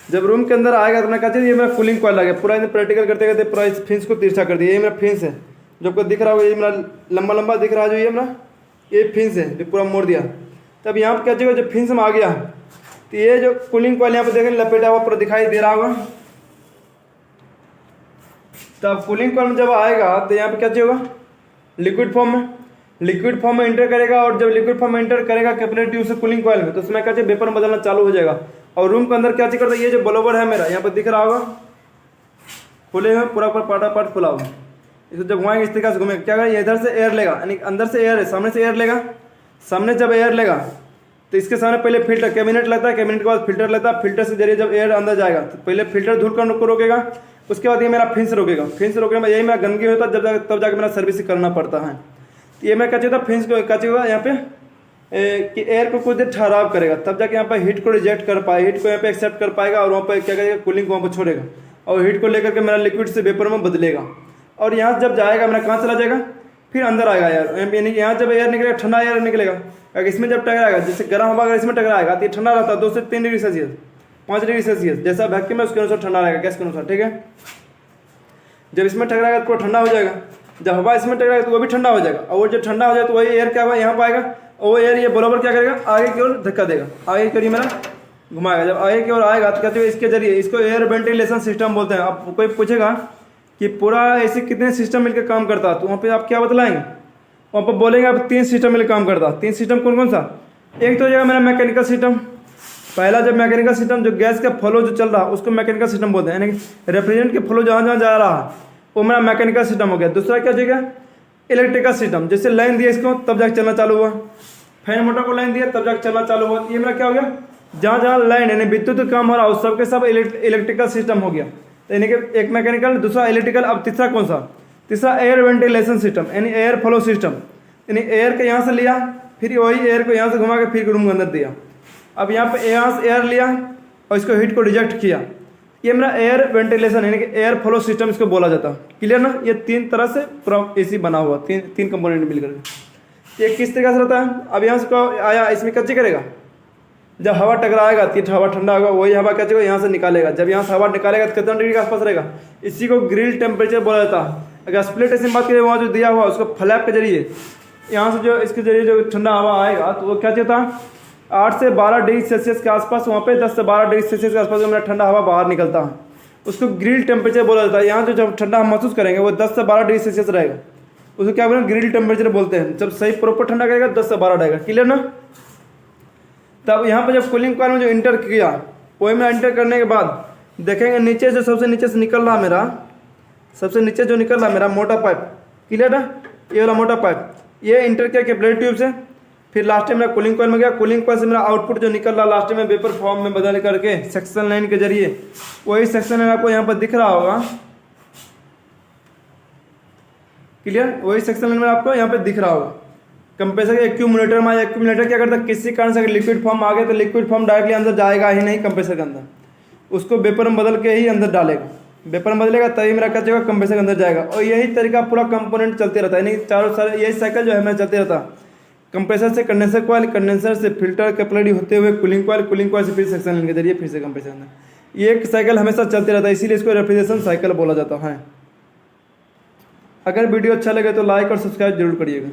जब रूम के अंदर आएगा तो मैं कहते हैं ये मेरा कूलिंग कॉइल लगे। पूरा प्रैक्टिकल करते करते पूरा इस फिंस को तिरछा कर दिया। ये मेरा फिंस है जो आपको दिख रहा होगा, ये मेरा लंबा दिख रहा है, जो ये मेरा ये फिंस है जो पूरा मोड़ दिया। तब यहाँ पर क्या चाहिए, जब फिंस में आ गया तो ये जो कूलिंग कॉइल यहाँ पर देखें लपेटा हुआ पूरा दिखाई दे रहा होगा। तब कूलिंग कॉइल में जब आएगा तो यहाँ पर क्या चाहिए होगा, लिक्विड फॉर्म में इंटर करेगा। और जब लिक्विड फॉर्म में इंटर करेगा कैपिलरी ट्यूब से कूलिंग कॉइल में, तो उसमें क्या चाहिए, वेपर बदलना चालू हो जाएगा। और रूम के अंदर क्या चाहिए करता है, ये जो ब्लोवर है मेरा यहाँ पर दिख रहा होगा, खुले हुए पूरा पार्ट खुला हुआ। इसको जब घुमाएंगे इस तरीके से घूमेगा, क्या करेगा, इधर से एयर लेगा, यानी अंदर से एयर है, सामने से एयर लेगा। सामने जब एयर लेगा तो इसके सामने पहले फिल्टर कैबिनेट लेता है, कैबिनेट के बाद फिल्टर लेता है। फिल्टर से जरिए जब एयर अंदर जाएगा तो पहले फिल्टर धूल कण को रोकेगा, उसके बाद ये मेरा फिंस रोकेगा। फिंस रोकने में यही मेरा गंदगी होता है, तब जाकर मेरा सर्विस करना पड़ता है। तो ये मैं क्या चाहिए था, फिंस को क्या चाहिए यहाँ पे कि एयर को कुछ देर ठहराव करेगा, तब जाके यहाँ पर हीट को रिजेक्ट कर पाए, हीट को यहाँ पे एक्सेप्ट कर पाएगा। और वहाँ पर क्या करेगा, कूलिंग को वहाँ पर छोड़ेगा और हीट को लेकर के मेरा लिक्विड से वेपर में बदलेगा। और यहाँ जब जाएगा मेरा कहाँ चला जाएगा, फिर अंदर आएगा यार, यानी कि यहाँ जब एयर निकलेगा ठंडा एयर निकलेगा। अगर इसमें जब टकराएगा, जैसे गर्म हवा अगर इसमें टकराएगा तो ये ठंडा रहता है 2 से 3 डिग्री सेल्सियस, 5 डिग्री सेल्सियस, जैसा वैक्यूम है उसके अनुसार ठंडा रहेगा गैस के अनुसार, ठीक है। जब इसमें टकराएगा तो पूरा ठंडा हो जाएगा। जब हवा इसमें टकराएगा तो वो भी ठंडा हो जाएगा। और वो जब ठंडा हो जाए तो वही एयर क्या हुआ, यहाँ पर आएगा और वो एयर ये बराबर क्या करेगा, आगे की ओर धक्का देगा, आगे की ओर मेरा घुमाएगा। जब आगे की ओर आएगा तो कहते हैं इसके जरिए, इसको एयर वेंटिलेशन सिस्टम बोलते हैं। अब कोई पूछेगा कि पूरा ऐसे कितने सिस्टम मिलकर काम करता, तो वहाँ पे आप क्या बतलाएंगे, वहाँ पर बोलेंगे आप 3 सिस्टम मिलकर काम करता। 3 सिस्टम कौन कौन सा? एक तो हो जाएगा मेरा मैकेनिकल सिस्टम। पहला जब मैकेनिकल सिस्टम जो गैस का फ्लो जो चल रहा है उसको मैकेनिकल सिस्टम बोलते हैं, यानी कि रेफ्रिजरेंट के फ्लो जहाँ जहाँ जा रहा है वो मेरा मैकेनिकल सिस्टम हो गया। दूसरा क्या हो जाएगा? Electrical system. जैसे लाइन दिया इसको तब जाकर चलना चालू हुआ, फैन मोटर को लाइन दिया तब जाकर चलना चालू हुआ, ये मेरा क्या हो गया? जहाँ जहाँ लाइन यानी विद्युत काम हो रहा है उस सबके सब इलेक्ट्रिकल सिस्टम हो गया। तो यानी कि एक मैकेनिकल, दूसरा इलेक्ट्रिकल, अब तीसरा कौन सा? तीसरा एयर वेंटिलेशन सिस्टम यानी एयर फ्लो सिस्टम, यानी एयर के यहाँ से लिया फिर वही एयर को यहाँ से घुमा के फिर रूम के अंदर दिया। अब यहाँ पे यहाँ से एयर लिया और इसको हीट को रिजेक्ट किया, ये मेरा एयर वेंटिलेशन यानी कि एयर फ्लो सिस्टम इसको बोला जाता है। क्लियर ना? ये 3 तरह से पूरा एसी बना हुआ, तीन कंपोनेंट मिलकर। ये किस तरीके से रहता है? अब यहाँ से आया, इसमें कैसे करेगा? जब हवा टकराएगा तो हवा ठंडा होगा, वही हवा क्या करेगा? यहाँ से निकालेगा। जब यहाँ से हवा निकालेगा तो कितना डिग्री के आसपास रहेगा? इसी को ग्रिल टेम्परेचर बोला जाता है। अगर स्प्लिट ऐसी बात करें, वहाँ जो दिया हुआ उसको फ्लैप के जरिए यहाँ से जो इसके जरिए जो ठंडा हवा आएगा तो वो क्या चाहता है? 8 से 12 डिग्री सेल्सियस के आसपास, वहाँ पे 10 से 12 डिग्री सेल्सियस के आसपास जो मेरा ठंडा हवा बाहर निकलता है उसको ग्रिल टेम्परेचर बोला जाता है। यहाँ जो जब ठंडा हम महसूस करेंगे वो 10 से 12 डिग्री सेल्सियस रहेगा, उसको क्या बोलेंगे? ग्रिल टेम्परेचर बोलते हैं। जब सही प्रॉपर ठंडा करेगा 10 से 12 रहेगा। क्लियर ना? तब यहाँ पर जब कूलिंग कॉइल में जो इंटर किया वही में इंटर करने के बाद देखेंगे नीचे जो सबसे नीचे से निकल रहा मेरा, सबसे नीचे जो निकल रहा मेरा मोटा पाइप। क्लियर ना? ये वाला मोटा पाइप ये इंटर किया कैपिलरी ट्यूब से, फिर लास्ट में मेरा कूलिंग कॉइल में गया। कूलिंग कॉइल से मेरा आउटपुट जो निकल रहा लास्ट में वेपर फॉर्म में बदल करके सेक्शन लाइन के जरिए, वही सेक्शन लाइन आपको यहाँ पर दिख रहा होगा। क्लियर? वही सेक्शन लाइन में आपको यहाँ पे दिख रहा होगा। कंप्रेसर के एक्यूमुलेटर में, एक्यूमुलेटर क्या करता है? किसी कारण से अगर लिक्विड फॉर्म आ गया तो लिक्विड फॉर्म डायरेक्टली अंदर जाएगा ही नहीं कंप्रेसर के अंदर, उसको वेपर में बदल के ही अंदर डालेगा। वेपर में बदलेगा तभी मेरा क्या जाएगा? कंप्रेसर के अंदर जाएगा। और यही तरीका पूरा कंपोनेंट चलते रहता है, यानी चारों सारे यही साइकिल जो है मेरा चलते रहता है। कंप्रेसर से कंडेंसर कॉइल, कंडेंसर से फिल्टर कैपिलरी होते हुए कूलिंग कॉइल, कूलिंग कॉइल से फिर सेक्शन लाइन के जरिए फिर से कंप्रेसर अंदर। ये एक साइकिल हमेशा चलते रहता है, इसीलिए इसको रेफ्रिजरेशन साइकिल बोला जाता है। अगर वीडियो अच्छा लगे तो लाइक और सब्सक्राइब जरूर करिएगा।